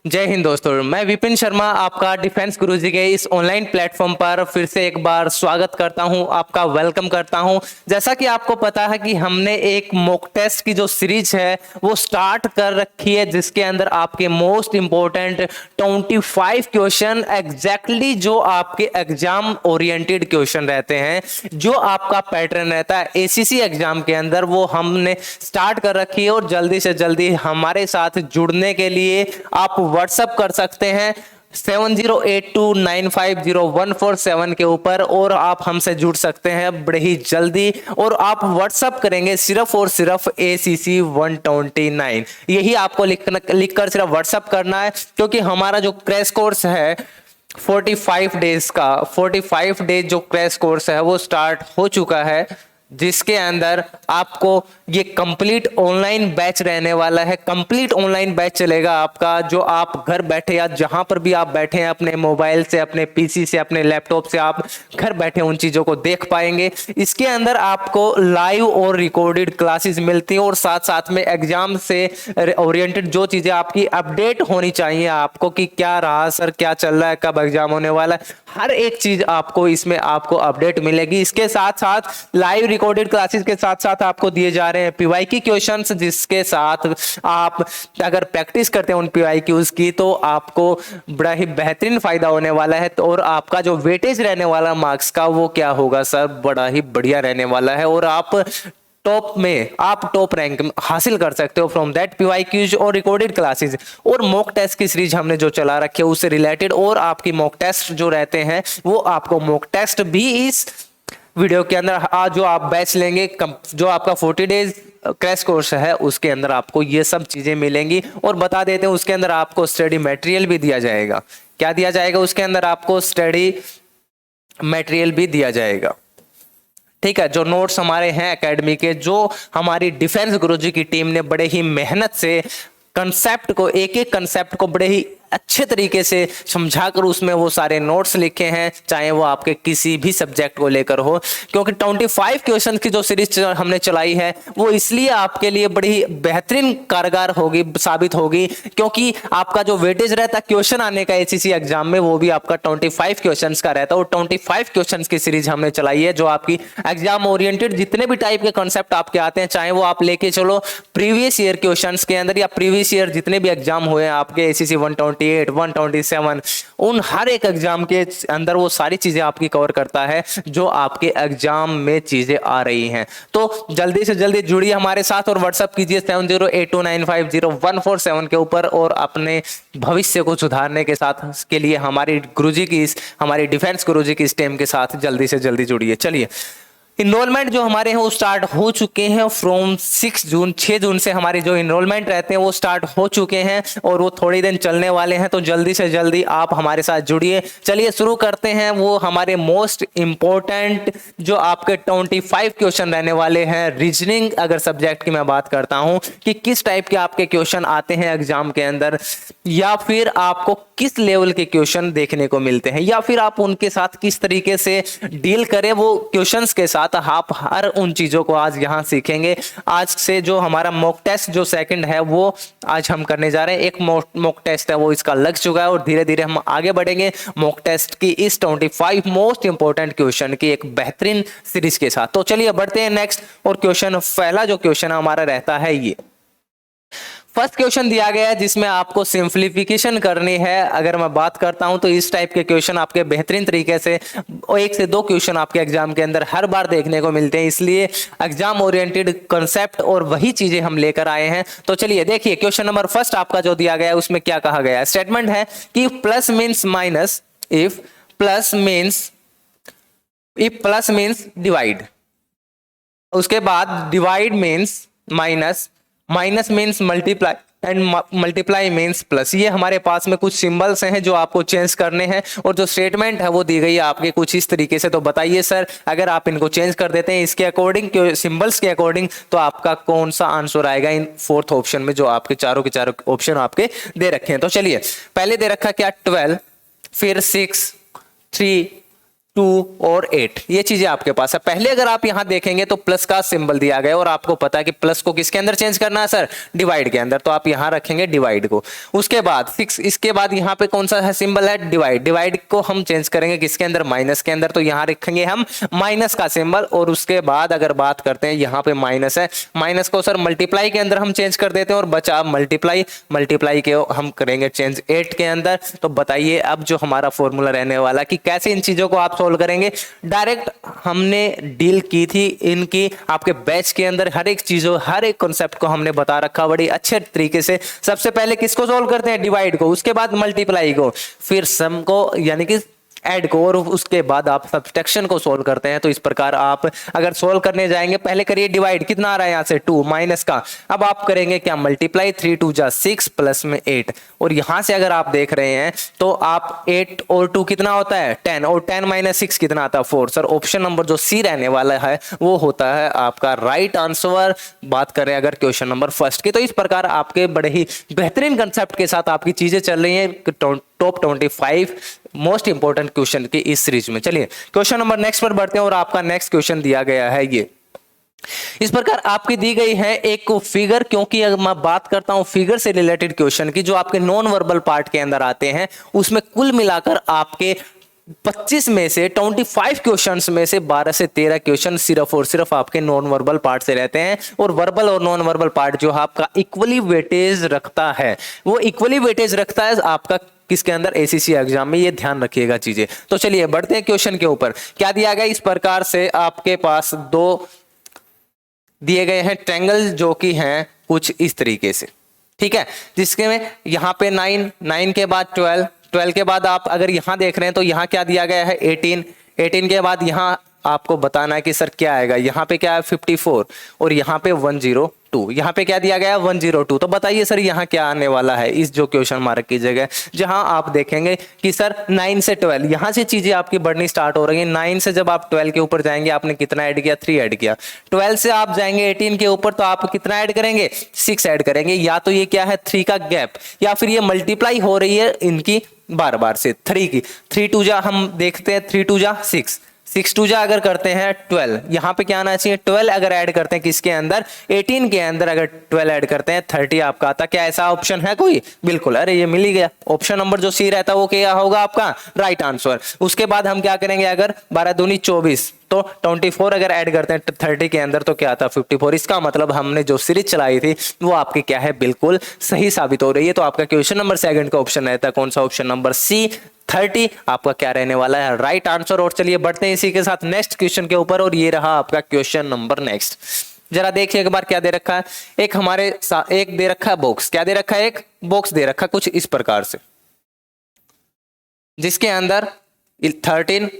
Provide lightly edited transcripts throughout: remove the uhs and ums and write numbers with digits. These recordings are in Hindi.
जय हिंद दोस्तों, मैं विपिन शर्मा आपका डिफेंस गुरुजी के इस ऑनलाइन प्लेटफॉर्म पर फिर से एक बार स्वागत करता हूं, आपका वेलकम करता हूं। जैसा कि आपको पता है कि हमने एक मॉक टेस्ट की जो सीरीज है वो स्टार्ट कर रखी है, जिसके अंदर आपके मोस्ट इंपॉर्टेंट 25 क्वेश्चन एग्जैक्टली जो आपके एग्जाम ओरिएंटेड क्वेश्चन रहते हैं, जो आपका पैटर्न रहता है एसीसी एग्जाम के अंदर, वो हमने स्टार्ट कर रखी है। और जल्दी से जल्दी हमारे साथ जुड़ने के लिए आप व्हाट्सएप कर सकते हैं 7082950147 के ऊपर, और आप हमसे जुड़ सकते हैं बड़े ही जल्दी। और आप व्हाट्सएप करेंगे सिर्फ और सिर्फ ACC 129, यही आपको लिखकर सिर्फ व्हाट्सएप करना है, क्योंकि हमारा जो क्रैश कोर्स है 45 डेज का 45 डेज जो क्रैश कोर्स है वो स्टार्ट हो चुका है, जिसके अंदर आपको ये कंप्लीट ऑनलाइन बैच रहने वाला है। कंप्लीट ऑनलाइन बैच चलेगा आपका, जो आप घर बैठे या जहां पर भी आप बैठे हैं, अपने मोबाइल से, अपने पीसी से, अपने लैपटॉप से आप घर बैठे उन चीजों को देख पाएंगे। इसके अंदर आपको लाइव और रिकॉर्डेड क्लासेस मिलती हैं, और साथ साथ में एग्जाम से ओरिएंटेड जो चीजें आपकी अपडेट होनी चाहिए आपको, कि क्या रहा सर, क्या चल रहा है, कब एग्जाम होने वाला है, हर एक चीज आपको इसमें आपको अपडेट मिलेगी। इसके साथ साथ लाइव रिकॉर्डेड क्लासेस के साथ साथ आपको दिए जा रहे हैं पीवाईक्यू क्वेश्चंस, जिसके साथ आप अगर प्रैक्टिस करते हैं उन पीवाईक्यूज की, तो आपको बड़ा ही बेहतरीन फायदा होने वाला है। और आपका जो वेटेज रहने वाला मार्क्स का वो क्या होगा सर, बड़ा ही बढ़िया रहने वाला है, और आप टॉप रैंक हासिल कर सकते हो फ्रॉम दैट पीवाईक्यूज और रिकॉर्डेड क्लासेस। और मॉक टेस्ट की सीरीज हमने जो चला रखी है उससे रिलेटेड, और आपकी मॉक टेस्ट जो रहते हैं वो आपको मॉक टेस्ट भी इस वीडियो के अंदर आज जो आप बैच लेंगे, जो आपका 40 डेज क्रैश कोर्स है, उसके अंदर आपको ये सब चीजें मिलेंगी। और बता देते हैं उसके अंदर आपको स्टडी मटेरियल भी दिया जाएगा। क्या दिया जाएगा उसके अंदर? आपको स्टडी मटेरियल भी दिया जाएगा, ठीक है। जो नोट्स हमारे हैं एकेडमी के, जो हमारी डिफेंस गुरुजी की टीम ने बड़े ही मेहनत से कंसेप्ट को, एक एक कंसेप्ट को बड़े ही अच्छे तरीके से समझाकर उसमें वो सारे नोट्स लिखे हैं, चाहे वो आपके किसी भी सब्जेक्ट को लेकर हो। क्योंकि 25 क्वेश्चन की जो सीरीज हमने चलाई है वो इसलिए आपके लिए बड़ी बेहतरीन कारगर होगी, साबित होगी, क्योंकि आपका जो वेटेज रहता है क्वेश्चन आने का एसीसी एग्जाम में, वो भी आपका 25 क्वेश्चन का रहता है। और 25 क्वेश्चन की सीरीज हमने चलाई है, जो आपकी एग्जाम ओरिएंटेड जितने भी टाइप के कॉन्सेप्ट आपके आते हैं, चाहे वो आप लेके चलो प्रीवियस ईयर क्वेश्चन के अंदर, या प्रीवियस ईयर जितने भी एग्जाम हुए हैं आपके ACC 128, 127, उन हर एक एग्जाम के अंदर वो सारी चीजें आपकी कवर करता है जो आपके एग्जाम में चीजें आ रही हैं। तो जल्दी से जल्दी जुड़िए हमारे साथ और व्हाट्सएप कीजिए 7082950147 के ऊपर, और अपने भविष्य को सुधारने के साथ के लिए हमारी डिफेंस गुरुजी की इस टीम के साथ जल्दी से जल्दी जुड़िए। चलिए, इनरोलमेंट जो हमारे हैं वो स्टार्ट हो चुके हैं फ्रॉम 6 जून से हमारे जो इनरोलमेंट रहते हैं वो स्टार्ट हो चुके हैं, और वो थोड़ी दिन चलने वाले हैं। तो जल्दी से जल्दी आप हमारे साथ जुड़िए। चलिए शुरू करते हैं। वो हमारे मोस्ट इंपॉर्टेंट जो आपके 25 क्वेश्चन रहने वाले हैं रीजनिंग, अगर सब्जेक्ट की मैं बात करता हूं कि किस टाइप के आपके क्वेश्चन आते हैं एग्जाम के अंदर, या फिर आपको किस लेवल के क्वेश्चन देखने को मिलते हैं, या फिर आप उनके साथ किस तरीके से डील करें वो क्वेश्चंस के साथ, आप हर उन चीजों को आज यहां सीखेंगे। आज से जो हमारा मॉक टेस्ट जो सेकंड है वो आज हम करने जा रहे हैं। एक मॉक टेस्ट है वो इसका लग चुका है, और धीरे धीरे हम आगे बढ़ेंगे मॉक टेस्ट की इस 25 मोस्ट इंपॉर्टेंट क्वेश्चन की एक बेहतरीन सीरीज के साथ। तो चलिए बढ़ते हैं नेक्स्ट, और क्वेश्चन पहला जो क्वेश्चन हमारा रहता है, ये फर्स्ट क्वेश्चन दिया गया है जिसमें आपको सिंप्लीफिकेशन करनी है। अगर मैं बात करता हूं तो इस टाइप के क्वेश्चन आपके बेहतरीन तरीके से 1 से 2 क्वेश्चन आपके एग्जाम के अंदर हर बार देखने को मिलते हैं, इसलिए एग्जाम ओरिएंटेड कंसेप्ट और वही चीजें हम लेकर आए हैं। तो चलिए देखिए, क्वेश्चन नंबर फर्स्ट आपका जो दिया गया है उसमें क्या कहा गया है। स्टेटमेंट है कि plus means minus, if plus means divide, उसके बाद divide means minus, minus means multiply, and multiply means plus. ये हमारे पास में कुछ सिंबल्स हैं जो आपको चेंज करने हैं, और जो स्टेटमेंट है वो दी गई है आपके कुछ इस तरीके से। तो बताइए सर, अगर आप इनको चेंज कर देते हैं इसके अकॉर्डिंग, सिंबल्स के अकॉर्डिंग, तो आपका कौन सा आंसर आएगा इन फोर्थ ऑप्शन में, जो आपके चारों के चारों ऑप्शन आपके दे रखे हैं। तो चलिए, पहले दे रखा क्या 12, फिर 6, 3, 2 और 8 ये चीजें आपके पास है। पहले अगर आप यहां देखेंगे तो प्लस का सिंबल दिया गया और आपको पता है कि प्लस को किसके अंदर चेंज करना है सर, डिवाइड के अंदर, तो आप यहां रखेंगे डिवाइड को। उसके बाद 6, इसके बाद यहां पे कौन सा है सिंबल है, डिवाइड, डिवाइड को हम चेंज करेंगे किसके अंदर, माइनस के अंदर, तो यहां रखेंगे हम माइनस का सिंबल। और उसके बाद अगर बात करते हैं यहां पे माइनस है, माइनस को सर मल्टीप्लाई के अंदर हम चेंज कर देते हैं और बचा मल्टीप्लाई, मल्टीप्लाई के हम करेंगे चेंज 8 के अंदर। तो बताइए अब जो हमारा फॉर्मूला रहने वाला कि कैसे इन चीजों को आप सोल्व करेंगे। डायरेक्ट हमने डील की थी इनकी आपके बैच के अंदर, हर एक चीजों हर एक कॉन्सेप्ट को हमने बता रखा बड़ी अच्छे तरीके से। सबसे पहले किसको सोल्व करते हैं, डिवाइड को, उसके बाद मल्टीप्लाई को, फिर सम को यानी कि ऐड को, और उसके बाद आप सब्सट्रैक्शन को सोल्व करते हैं। तो इस प्रकार आप अगर सोल्व करने जाएंगे, पहले करिए डिवाइड, कितना आ रहा है यहां से 2 माइनस का, अब आप करेंगे क्या मल्टीप्लाई, 3 2 जा 6 प्लस में 8, और यहां से अगर आप देख रहे हैं तो आप 8 और 2 कितना होता है 10, और 10 माइनस 6 कितना आता है 4। सर ऑप्शन नंबर जो सी रहने वाला है वो होता है आपका राइट आंसर। बात करें अगर क्वेश्चन नंबर फर्स्ट की, तो इस प्रकार आपके बड़े ही बेहतरीन कंसेप्ट के साथ आपकी चीजें चल रही हैं टॉप 25 मोस्ट इंपोर्टेंट क्वेश्चन की इस सीरीज में। चलिए क्वेश्चन नंबर नेक्स्ट पर बढ़ते हैं और आपका नेक्स्ट क्वेश्चन दिया गया है ये इस प्रकार आपकी दी गई है एक फिगर, क्योंकि अगर मैं बात करता हूं फिगर से रिलेटेड क्वेश्चन की जो आपके नॉन वर्बल पार्ट के अंदर आते हैं, उसमें कुल मिलाकर आपके 25 में से 25 क्वेश्चंस में से 12 से 13 क्वेश्चन सिर्फ और सिर्फ आपके नॉन वर्बल पार्ट से रहते हैं, और वर्बल और नॉन वर्बल पार्ट जो आपका इक्वली वेटेज रखता है, वो इक्वली वेटेज रखता है आपका किसके अंदर, एसीसी एग्जाम में। ये ध्यान रखिएगा चीजें। तो चलिए बढ़ते हैं क्वेश्चन के ऊपर। क्या दिया गया इस प्रकार से आपके पास दो दिए गए हैं ट्रायंगल जो कि हैं कुछ इस तरीके से, ठीक है, जिसके में यहां पे 9, 9 के बाद 12, 12 के बाद आप अगर यहां देख रहे हैं तो यहां क्या दिया गया है 18, 18 के बाद यहां आपको बताना है कि सर क्या आएगा, यहां पे क्या है 54 और यहां पे 102, यहां पे क्या दिया गया है 102। तो बताइए सर यहां क्या आने वाला है इस जो क्वेश्चन मार्क की जगह, जहां आप देखेंगे कि सर 9 से 12 यहां से चीजें आपकी बढ़नी स्टार्ट हो रही है। 9 से जब आप 12 के ऊपर जाएंगे आपने कितना ऐड किया, 3 ऐड किया। 12 से आप जाएंगे 18 के ऊपर तो आप कितना ऐड करेंगे, 6 ऐड करेंगे। या तो ये क्या है 3 का गैप, या फिर ये मल्टीप्लाई हो रही है इनकी बार बार से 3 की। 3 2 जा हम देखते हैं 3 2 जा 6, 6 2 जा अगर करते हैं 12, यहां पे क्या आना चाहिए 12 अगर ऐड करते हैं किसके अंदर 18 के अंदर, अगर 12 ऐड करते हैं 30 आपका आता। क्या ऐसा ऑप्शन है कोई, बिल्कुल, अरे ये मिल ही गया। ऑप्शन नंबर जो सी रहता है वो क्या होगा आपका राइट आंसर। उसके बाद हम क्या करेंगे, अगर 12 दूनी 24 तो 24 अगर ऐड करते हैं 30 के अंदर तो क्या आता है 54। इसका मतलब हमने जो सीरीज चलाई थी वो आपकी क्या है बिल्कुल सही साबित हो रही है। तो आपका क्वेश्चन नंबर सेकंड का ऑप्शन रहता है कौन सा, ऑप्शन नंबर सी 30 आपका क्या रहने वाला है राइट आंसर। और चलिए बढ़ते हैं इसी के साथ नेक्स्ट क्वेश्चन के ऊपर, और ये रहा आपका क्वेश्चन नंबर नेक्स्ट। जरा देखिए एक बार क्या दे रखा है, एक हमारे एक दे रखा है बॉक्स, क्या दे रखा है एक बॉक्स दे रखा कुछ इस प्रकार से, जिसके अंदर 13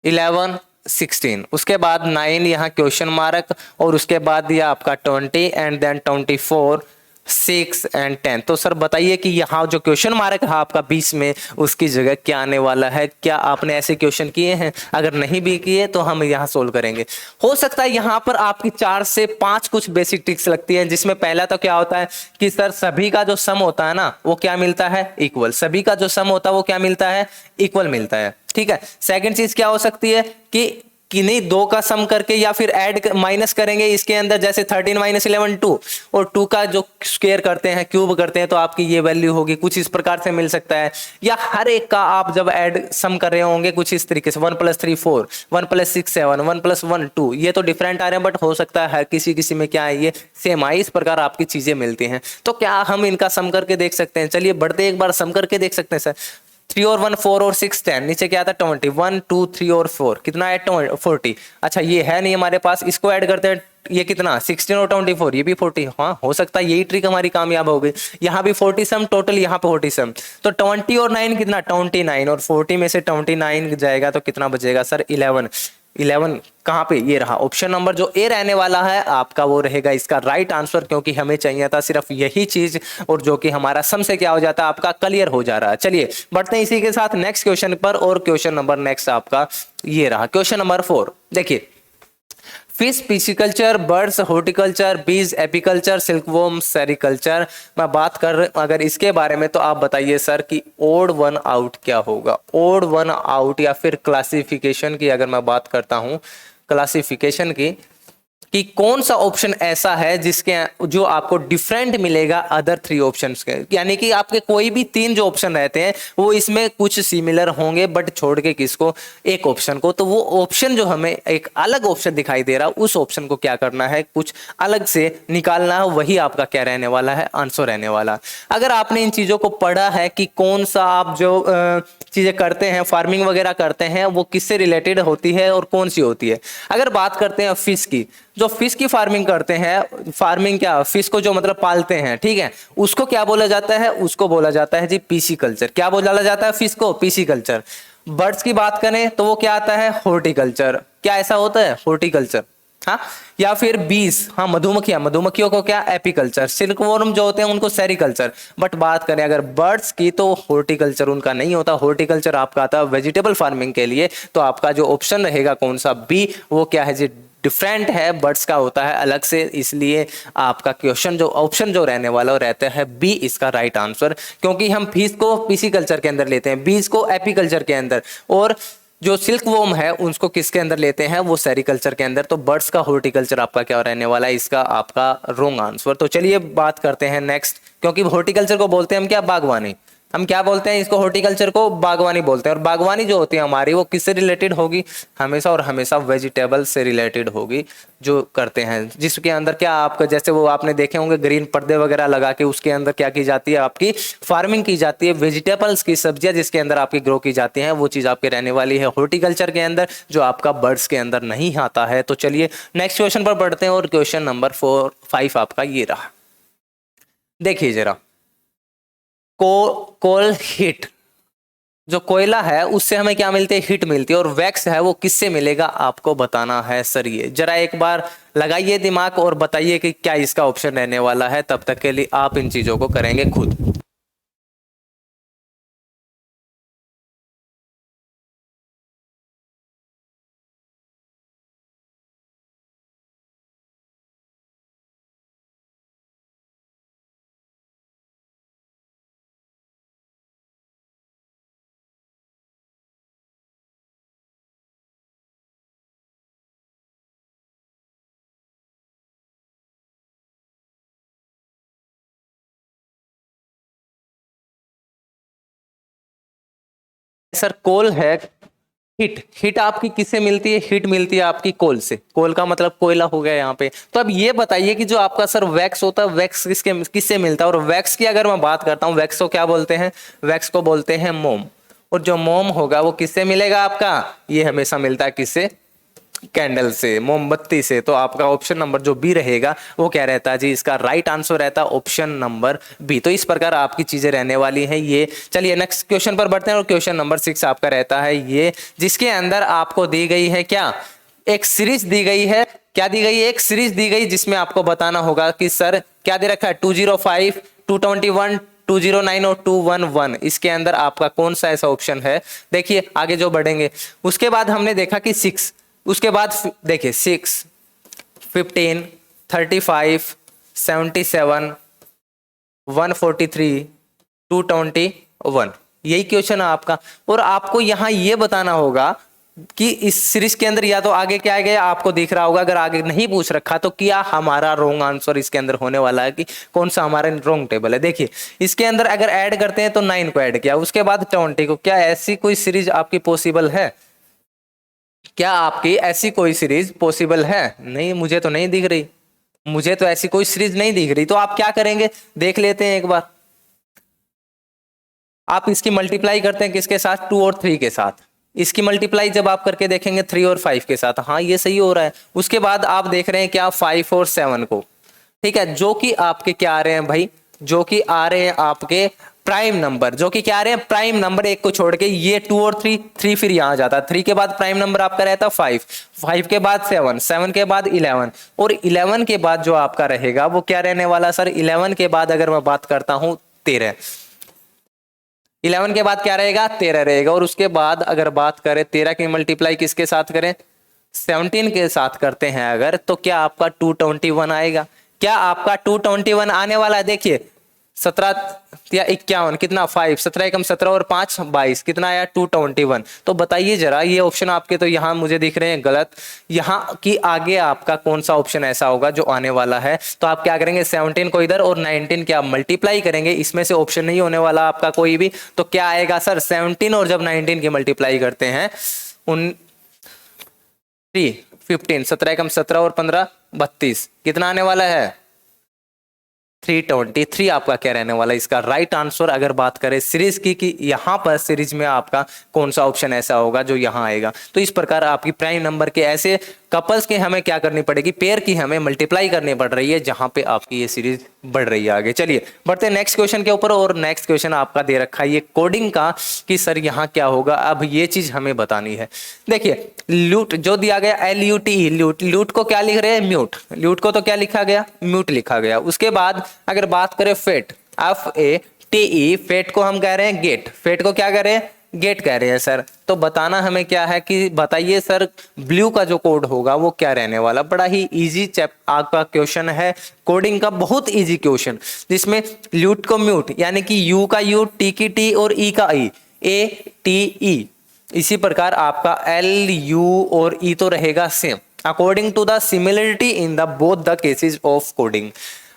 11 16, उसके बाद 9 यहाँ क्वेश्चन मार्क, और उसके बाद दिया आपका 20 एंड देन 24 6 एंड 10। तो सर बताइए कि यहाँ जो क्वेश्चन मार्क है आपका 20 में उसकी जगह क्या आने वाला है। क्या आपने ऐसे क्वेश्चन किए हैं, अगर नहीं भी किए तो हम यहाँ सोल्व करेंगे। हो सकता है यहाँ पर आपकी 4 से 5 कुछ बेसिक ट्रिक्स लगती हैं, जिसमें पहला तो क्या होता है कि सर सभी का जो सम होता है ना वो क्या मिलता है इक्वल, सभी का जो सम होता है वो क्या मिलता है इक्वल मिलता है, ठीक है। सेकंड चीज क्या हो सकती है कि नहीं दो का सम करके या फिर ऐड माइनस करेंगे इसके अंदर, जैसे 13 माइनस 11 2, और 2 का जो स्क्वायर करते हैं क्यूब करते हैं तो आपकी ये वैल्यू होगी, कुछ इस प्रकार से मिल सकता है। या हर एक का आप जब ऐड सम कर रहे होंगे कुछ इस तरीके से 1 + 3 4, 1 + 6 7, 1 + 1 2, ये तो डिफरेंट आ रहे हैं बट हो सकता है किसी किसी में क्या है ये सेम आए, इस प्रकार आपकी चीजें मिलती हैं। तो क्या हम इनका सम करके देख सकते हैं, चलिए बढ़ते एक बार सम करके देख सकते हैं सर। 3 और 1 4 और 6 10, नीचे क्या आता है 20, 1 2 3 और 4 कितना है 40। अच्छा ये है नहीं हमारे पास, इसको ऐड करते हैं, ये कितना 16 और 24 ये भी 40। हाँ हो सकता है यही ट्रिक हमारी कामयाब हो गई, यहाँ भी 40 सम टोटल, यहाँ पे 40 सम, तो 20 और 9 कितना 29, और 40 में से 29 जाएगा तो कितना बचेगा सर 11 कहाँ पे, ये रहा ऑप्शन नंबर जो ए रहने वाला है आपका वो रहेगा इसका राइट आंसर, क्योंकि हमें चाहिए था सिर्फ यही चीज, और जो कि हमारा सम से क्या हो जाता है आपका क्लियर हो जा रहा है। चलिए बढ़ते हैं इसी के साथ नेक्स्ट क्वेश्चन पर, और क्वेश्चन नंबर नेक्स्ट आपका ये रहा क्वेश्चन नंबर 4। देखिए फिश पिसिकल्चर, बर्ड्स हॉर्टिकल्चर, बीज एपीकल्चर, सिल्कवॉर्म सेरिकल्चर। मैं बात कर अगर इसके बारे में तो आप बताइए सर कि ओड वन आउट क्या होगा। ओड वन आउट या फिर क्लासिफिकेशन की अगर मैं बात करता हूं, क्लासिफिकेशन की, कि कौन सा ऑप्शन ऐसा है जिसके जो आपको डिफरेंट मिलेगा अदर थ्री ऑप्शंस के, यानी कि आपके कोई भी तीन जो ऑप्शन रहते हैं वो इसमें कुछ सिमिलर होंगे बट छोड़ के किसको, एक ऑप्शन को। तो वो ऑप्शन जो हमें एक अलग ऑप्शन दिखाई दे रहा है उस ऑप्शन को क्या करना है, कुछ अलग से निकालना है, वही आपका क्या रहने वाला है, आंसर रहने वाला। अगर आपने इन चीजों को पढ़ा है कि कौन सा आप जो चीजें करते हैं, फार्मिंग वगैरह करते हैं, वो किससे रिलेटेड होती है और कौन सी होती है। अगर बात करते हैं फिश की, जो फिश की फार्मिंग करते हैं, फार्मिंग क्या, फिश को जो मतलब पालते हैं, ठीक है, उसको क्या बोला जाता है, उसको बोला जाता है जी पीसी कल्चर। क्या बोला जाता है फिश को, पीसी कल्चर। बर्ड्स की बात करें तो वो क्या आता है, हॉर्टिकल्चर। क्या ऐसा होता है, हॉर्टिकल्चर। हाँ, या फिर बीज, हाँ मधुमक्खियां, मधुमक्खियों को क्या, एपीकल्चर। सिल्कवॉर्म जो होते हैं उनको सेरिकल्चर। बट बात करें अगर बर्ड्स की तो हॉर्टिकल्चर उनका नहीं होता। हॉर्टिकल्चर आपका आता है वेजिटेबल फार्मिंग के लिए। तो आपका जो ऑप्शन रहेगा कौन सा, बी, वो क्या है जी, डिफरेंट है, बर्ड्स का होता है अलग से, इसलिए आपका क्वेश्चन जो ऑप्शन जो रहने वाला वो रहता है बी, इसका राइट आंसर। क्योंकि हम फिश को पीसी कल्चर के अंदर लेते हैं, बीज को एपीकल्चर के अंदर, और जो सिल्क वॉर्म है उसको किसके अंदर लेते हैं, वो सेरिकल्चर के अंदर। तो बर्ड्स का हॉर्टिकल्चर आपका क्या रहने वाला है, इसका आपका रॉन्ग आंसर। तो चलिए बात करते हैं नेक्स्ट, क्योंकि हॉर्टिकल्चर को बोलते हैं हम क्या, बागवानी। हम क्या बोलते हैं इसको, हॉर्टिकल्चर को बागवानी बोलते हैं। और बागवानी जो होती है हमारी वो किससे रिलेटेड होगी, हमेशा और हमेशा वेजिटेबल से रिलेटेड होगी जो करते हैं, जिसके अंदर क्या आपका, जैसे वो आपने देखे होंगे ग्रीन पर्दे वगैरह लगा के उसके अंदर क्या की जाती है, आपकी फार्मिंग की जाती है, वेजिटेबल्स की, सब्जियां जिसके अंदर आपकी ग्रो की जाती हैं, वो चीज आपके रहने वाली है हॉर्टिकल्चर के अंदर, जो आपका बर्ड्स के अंदर नहीं आता है। तो चलिए नेक्स्ट क्वेश्चन पर बढ़ते हैं, और क्वेश्चन नंबर 5 आपका ये रहा। देखिए जरा, कोल हीट, जो कोयला है उससे हमें क्या मिलती है, हीट मिलती है। और वैक्स है वो किससे मिलेगा, आपको बताना है सर। ये जरा एक बार लगाइए दिमाग और बताइए कि क्या इसका ऑप्शन रहने वाला है। तब तक के लिए आप इन चीजों को करेंगे खुद। सर कोल है, हीट, हीट आपकी किससे मिलती है, हीट मिलती है आपकी कोल से। कोल का मतलब कोयला हो गया यहाँ पे। तो अब ये बताइए कि जो आपका सर वैक्स होता है, वैक्स किसके किससे मिलता है। और वैक्स की अगर मैं बात करता हूँ, वैक्स को क्या बोलते हैं, वैक्स को बोलते हैं मोम। और जो मोम होगा वो किससे मिलेगा आपका, ये हमेशा मिलता है किससे, कैंडल से, मोमबत्ती से। तो आपका ऑप्शन नंबर जो बी रहेगा वो क्या रहता है जी, इसका राइट आंसर रहता है ऑप्शन नंबर बी। तो इस प्रकार आपकी चीजें रहने वाली हैं ये। चलिए नेक्स्ट क्वेश्चन पर बढ़ते हैं, और क्वेश्चन नंबर 6 आपका रहता है ये, जिसके अंदर आपको दी गई है क्या, एक सीरीज दी गई है। क्या दी गई है, एक सीरीज दी गई, जिसमें आपको बताना होगा कि सर क्या दे रखा है, 205, 221, 209 और 211। इसके अंदर आपका कौन सा ऐसा ऑप्शन है। देखिए आगे जो बढ़ेंगे, उसके बाद हमने देखा कि 6, उसके बाद देखिए 6, 15, 35, 77, 143, 221, यही क्वेश्चन है आपका। और आपको यहां ये बताना होगा कि इस सीरीज के अंदर या तो आगे क्या गया आपको दिख रहा होगा, अगर आगे नहीं पूछ रखा तो क्या हमारा रॉन्ग आंसर इसके अंदर होने वाला है, कि कौन सा हमारा रॉन्ग टेबल है। देखिए इसके अंदर अगर ऐड करते हैं तो 9 को ऐड किया, उसके बाद 20 को। क्या ऐसी कोई सीरीज आपकी पॉसिबल है, क्या आपकी ऐसी कोई सीरीज पॉसिबल है, नहीं मुझे तो नहीं दिख रही, मुझे तो ऐसी कोई सीरीज नहीं दिख रही। तो आप क्या करेंगे, देख लेते हैं एक बार। आप इसकी मल्टीप्लाई करते हैं किसके साथ, 2 और 3 के साथ। इसकी मल्टीप्लाई जब आप करके देखेंगे 3 और 5 के साथ, हाँ ये सही हो रहा है। उसके बाद आप देख रहे हैं क्या, 5 और 7 को, ठीक है, जो कि आपके क्या आ रहे हैं भाई, जो कि आ रहे हैं आपके प्राइम नंबर, जो कि क्या आ रहे हैं, प्राइम नंबर। एक को छोड़ के ये 2 और 3, 3 फिर यहां जाता है, 3 के बाद प्राइम नंबर आपका रहता है 5, 5 के बाद 7, 7 के बाद 11, और 11 के बाद जो आपका रहेगा वो क्या रहने वाला सर, 11 के बाद अगर मैं बात करता हूं 13, 11 के बाद क्या रहेगा, 13 रहेगा। और उसके बाद अगर बात करें 13 की मल्टीप्लाई किसके साथ करें, 17 के साथ करते हैं अगर, तो क्या आपका 221 आएगा? क्या आपका 221 आने वाला है? देखिए 17 या 51 कितना 5, 17 एकम 17 और 5 22, कितना आया 221। तो बताइए जरा, ये ऑप्शन आपके तो यहाँ मुझे दिख रहे हैं गलत। यहाँ की आगे आपका कौन सा ऑप्शन ऐसा होगा जो आने वाला है? तो आप क्या करेंगे, 17 को इधर और 19 क्या मल्टीप्लाई करेंगे, इसमें से ऑप्शन नहीं होने वाला आपका कोई भी। तो क्या आएगा सर, 17 और जब 19 की मल्टीप्लाई करते हैं 15, 17 एकम 17 और 15 32, कितना आने वाला है 323 आपका क्या रहने वाला है इसका राइट आंसर। अगर बात करें सीरीज की कि यहाँ पर सीरीज में आपका कौन सा ऑप्शन ऐसा होगा जो यहाँ आएगा। तो इस प्रकार आपकी प्राइम नंबर के ऐसे कपल्स के हमें क्या करनी पड़ेगी, पेयर की हमें मल्टीप्लाई करनी पड़ रही है, जहां पे आपकी ये सीरीज बढ़ रही है आगे। चलिए बढ़ते हैं नेक्स्ट क्वेश्चन के ऊपर। और नेक्स्ट क्वेश्चन आपका दे रखा है ये कोडिंग का कि सर यहाँ क्या होगा। अब ये चीज हमें बतानी है। देखिए लूट जो दिया गया LUT, लूट, लूट को क्या लिख रहे हैं, म्यूट। लूट को तो क्या लिखा गया, म्यूट लिखा गया। उसके बाद अगर बात करें फेट, FATE, फेट को हम कह रहे हैं गेट। फेट को क्या कह रहे हैं, गेट कह रहे हैं सर। तो बताना हमें क्या है कि बताइए सर ब्लू का जो कोड होगा वो क्या रहने वाला। बड़ा ही इजी आपका क्वेश्चन है कोडिंग का, बहुत इजी क्वेश्चन, जिसमें ल्यूट को म्यूट यानी कि यू का यू, टी की टी और ई का ई, ATE। इसी प्रकार आपका LU और E तो रहेगा same according to the similarity in the both the cases of coding.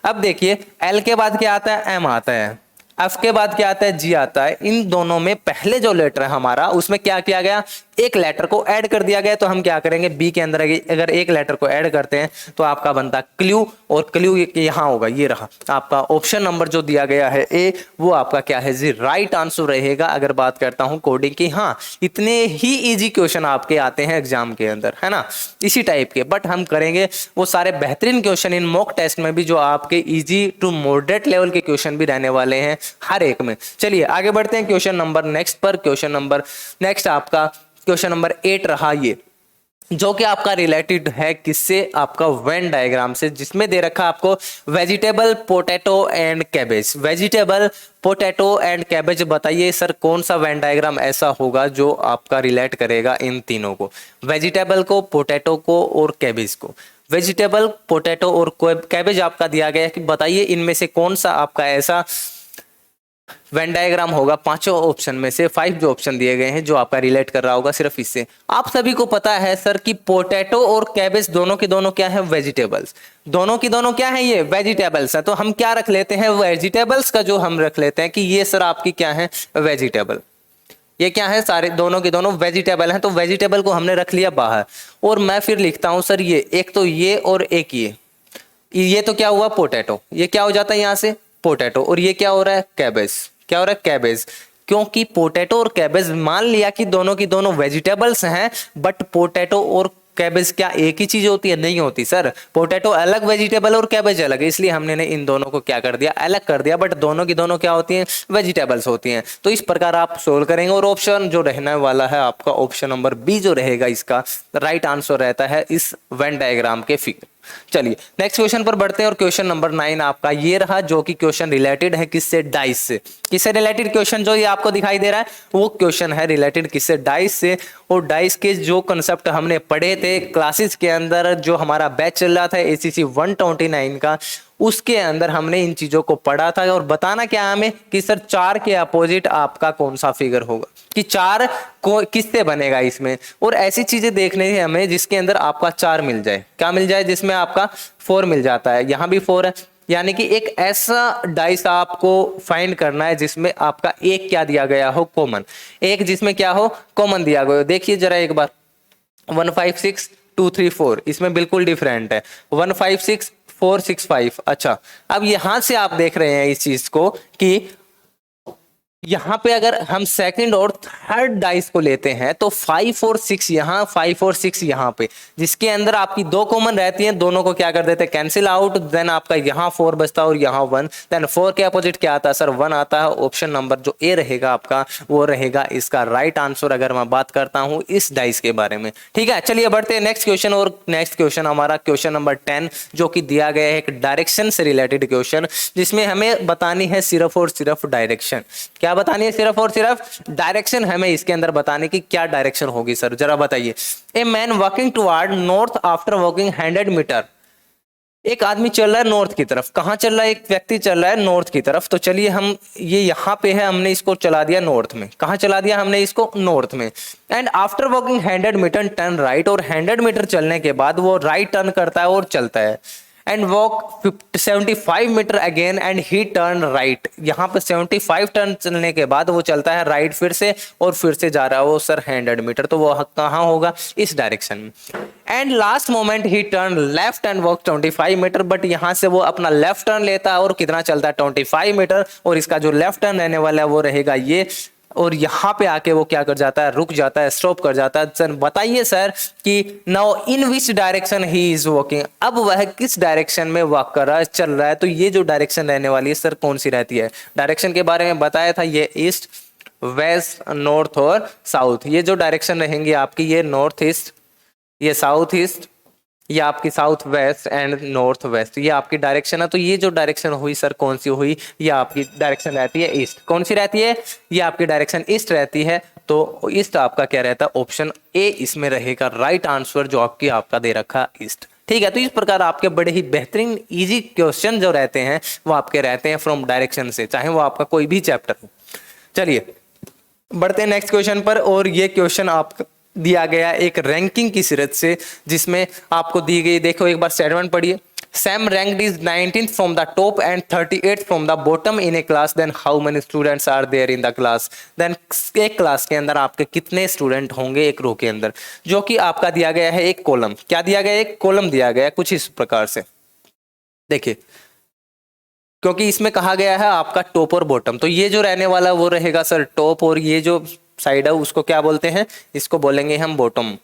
अब देखिए L के बाद क्या आता है, M आता है, F के बाद क्या आता है, G आता है। इन दोनों में पहले जो लेटर है हमारा उसमें क्या किया गया, एक लेटर को ऐड कर दिया गया। तो हम क्या करेंगे, बी के अंदर अगर एक लेटर को ऐड करते हैं तो आपका बनता क्ल्यू, और क्ल्यू यहाँ होगा, ये रहा आपका ऑप्शन नंबर जो दिया गया है A, वो आपका क्या है जी राइट आंसर रहेगा। अगर बात करता हूं कोडिंग की, हाँ इतने ही इजी क्वेश्चन आपके आते हैं एग्जाम के अंदर, है ना, इसी टाइप के। बट हम करेंगे वो सारे बेहतरीन क्वेश्चन इन मॉक टेस्ट में भी, जो आपके इजी टू मॉडरेट लेवल के क्वेश्चन भी रहने वाले हैं हर एक में। चलिए आगे बढ़ते हैं क्वेश्चन नंबर नेक्स्ट पर। क्वेश्चन नंबर नेक्स्ट आपका क्वेश्चन नंबर 8 रहा ये, जो कि आपका रिलेटेड है किससे, आपका वेन डायग्राम से, जिसमें दे रखा आपको vegetable, potato and cabbage. Vegetable, potato and cabbage, बताइए सर कौन सा वेन डायग्राम ऐसा होगा जो आपका रिलेट करेगा इन तीनों को, वेजिटेबल को, पोटैटो को और कैबेज को। वेजिटेबल, पोटैटो और कैबेज आपका दिया गया है कि बताइए इनमें से कौन सा आपका ऐसा वेन डायग्राम होगा पांचों ऑप्शन में से, 5 जो ऑप्शन दिए गए हैं, जो आपका रिलेट कर रहा होगा सिर्फ इससे। आप सभी को पता है सर कि पोटैटो और कैबेज दोनों की दोनों क्या है, वेजिटेबल्स। दोनों की दोनों क्या है, ये वेजिटेबल्स है। तो हम क्या रख लेते हैं, वेजिटेबल्स का जो हम रख लेते हैं कि ये सर आपकी क्या है, वेजिटेबल। ये क्या है, सारे दोनों की दोनों वेजिटेबल हैं। तो वेजिटेबल को हमने रख लिया बाहर, और मैं फिर लिखता हूं सर ये एक तो ये और एक ये तो क्या हुआ पोटैटो, ये क्या हो जाता है यहाँ से पोटैटो, और ये क्या हो रहा है कैबेज। क्या हो रहा है, कैबेज। क्योंकि पोटैटो और कैबेज मान लिया कि दोनों की दोनों वेजिटेबल्स हैं, बट पोटैटो और कैबेज क्या एक ही चीज होती है, नहीं होती सर। पोटैटो अलग वेजिटेबल और कैबेज अलग है, इसलिए हमने इन दोनों को क्या कर दिया, अलग कर दिया। बट दोनों की दोनों क्या होती हैं, वेजिटेबल्स होती हैं। तो इस प्रकार आप सोल्व करेंगे, और ऑप्शन जो रहने वाला है आपका ऑप्शन नंबर बी जो रहेगा इसका राइट आंसर रहता है इस वेन डायग्राम के फिगर। चलिए नेक्स्ट क्वेश्चन पर बढ़ते हैं, और क्वेश्चन नंबर 9 आपका ये रहा, जो कि क्वेश्चन रिलेटेड है किससे, डाइस से। किससे रिलेटेड क्वेश्चन जो ये आपको दिखाई दे रहा है वो क्वेश्चन है रिलेटेड किससे, डाइस से। और डाइस के जो कंसेप्ट हमने पढ़े थे क्लासेस के अंदर, जो हमारा बैच चल रहा था ACC 129 का, उसके अंदर हमने इन चीजों को पढ़ा था। और बताना क्या हमें कि सर 4 के अपोजिट आपका कौन सा फिगर होगा, कि 4 को किससे बनेगा इसमें। और ऐसी चीजें देखने हैं हमें जिसके अंदर आपका 4 मिल जाए, क्या मिल जाए, जिसमें आपका 4 मिल जाता है, यहाँ भी 4 है। यानी कि एक ऐसा डाइस आपको फाइंड करना है जिसमें आपका एक क्या दिया गया हो, कॉमन। एक जिसमें क्या हो, कॉमन दिया गया हो। देखिए जरा एक बार 1 5 6 2 3 4, इसमें बिल्कुल डिफरेंट है, 1 5 6 4 6 5। अच्छा अब यहां से आप देख रहे हैं इस चीज को कि यहां पे अगर हम सेकंड और थर्ड डाइस को लेते हैं तो 5 और 6 यहाँ, 5 और 6 यहाँ पे, जिसके अंदर आपकी 2 कॉमन रहती हैं, दोनों को क्या कर देते हैं, कैंसिल आउट। देन आपका यहाँ 4 बचता है और यहाँ 1। देन 4 के अपोजिट क्या आता है सर, 1 आता है। ऑप्शन नंबर जो ए रहेगा आपका वो रहेगा इसका राइट आंसर, अगर मैं बात करता हूँ इस डाइस के बारे में। ठीक है चलिए बढ़ते हैं नेक्स्ट क्वेश्चन। और नेक्स्ट क्वेश्चन हमारा क्वेश्चन नंबर 10, जो कि दिया गया है एक डायरेक्शन से रिलेटेड क्वेश्चन, जिसमें हमें बतानी है सिर्फ और सिर्फ डायरेक्शन। क्या क्या बतानी है, सिर्फ और सिर्फ डायरेक्शन हमें इसके अंदर बताने की, क्या डायरेक्शन होगी सर जरा बताइए। A man walking toward north after walking 100 metre, एक आदमी चल रहा है नॉर्थ की तरफ, कहाँ चल रहा है, एक व्यक्ति चल रहा है नॉर्थ की तरफ। तो चलिए हम ये यहाँ पे है, हमने इसको चला दिया नॉर्थ में, कहाँ चला दिया हमने इसको, नॉर्थ में। And after walking 100 metre turn right, और 100 मीटर चलने के बाद वो राइट टर्न करता है और चलता है। And walk 75 metre again and he turn right, यहाँ पे 75 टर्न चलने के बाद वो चलता है राइट फिर से, और फिर से जा रहा है वो सर 100 मीटर, तो वो कहाँ होगा, इस डायरेक्शन में। And last moment he turn left and walk 25 metre, but यहाँ से वो अपना लेफ्ट टर्न लेता है और कितना चलता है 25 मीटर, और इसका जो लेफ्ट टर्न रहने वाला है वो रहेगा ये, और यहाँ पे आके वो क्या कर जाता है, रुक जाता है, स्टॉप कर जाता है। सर बताइए सर कि now in which direction he is walking, अब वह किस डायरेक्शन में वॉक कर रहा है, चल रहा है। तो ये जो डायरेक्शन रहने वाली है सर कौन सी रहती है, डायरेक्शन के बारे में बताया था, ये ईस्ट, वेस्ट, नॉर्थ और साउथ। ये जो डायरेक्शन रहेंगी आपकी, ये नॉर्थ ईस्ट, ये साउथ ईस्ट, ये आपकी south west and north west, ये आपकी डायरेक्शन है। तो ये जो डायरेक्शन हुई सर कौन सी हुई, ये आपकी डायरेक्शन रहती है ईस्ट। कौन सी रहती है, ये आपकी डायरेक्शन ईस्ट रहती है। तो ईस्ट आपका क्या रहता है, ऑप्शन ए इसमें रहेगा राइट आंसर, जो आपकी आपका दे रखा ईस्ट। ठीक है, तो इस प्रकार आपके बड़े ही बेहतरीन इजी क्वेश्चन जो रहते हैं वो आपके रहते हैं फ्रॉम डायरेक्शन से, चाहे वो आपका कोई भी चैप्टर हो। चलिए बढ़ते हैं नेक्स्ट क्वेश्चन पर, और ये क्वेश्चन आपका दिया गया एक रैंकिंग की सीरत से, जिसमें आपको दी गई, देखो एक बार स्टेटमेंट पढ़िए। Sam ranked is 19th from the top and 38th from the bottom in a class, then how many students are there in the class, देन एक क्लास के अंदर आपके कितने स्टूडेंट होंगे एक रो के अंदर, जो कि आपका दिया गया है एक कॉलम। क्या दिया गया है, एक कॉलम दिया गया है कुछ इस प्रकार से, देखिए, क्योंकि इसमें कहा गया है आपका टॉप और बॉटम, तो ये जो रहने वाला वो रहेगा सर टॉप, और ये जो साइड है उसको क्या बोलते हैं, इसको बोलेंगे हम बॉटम।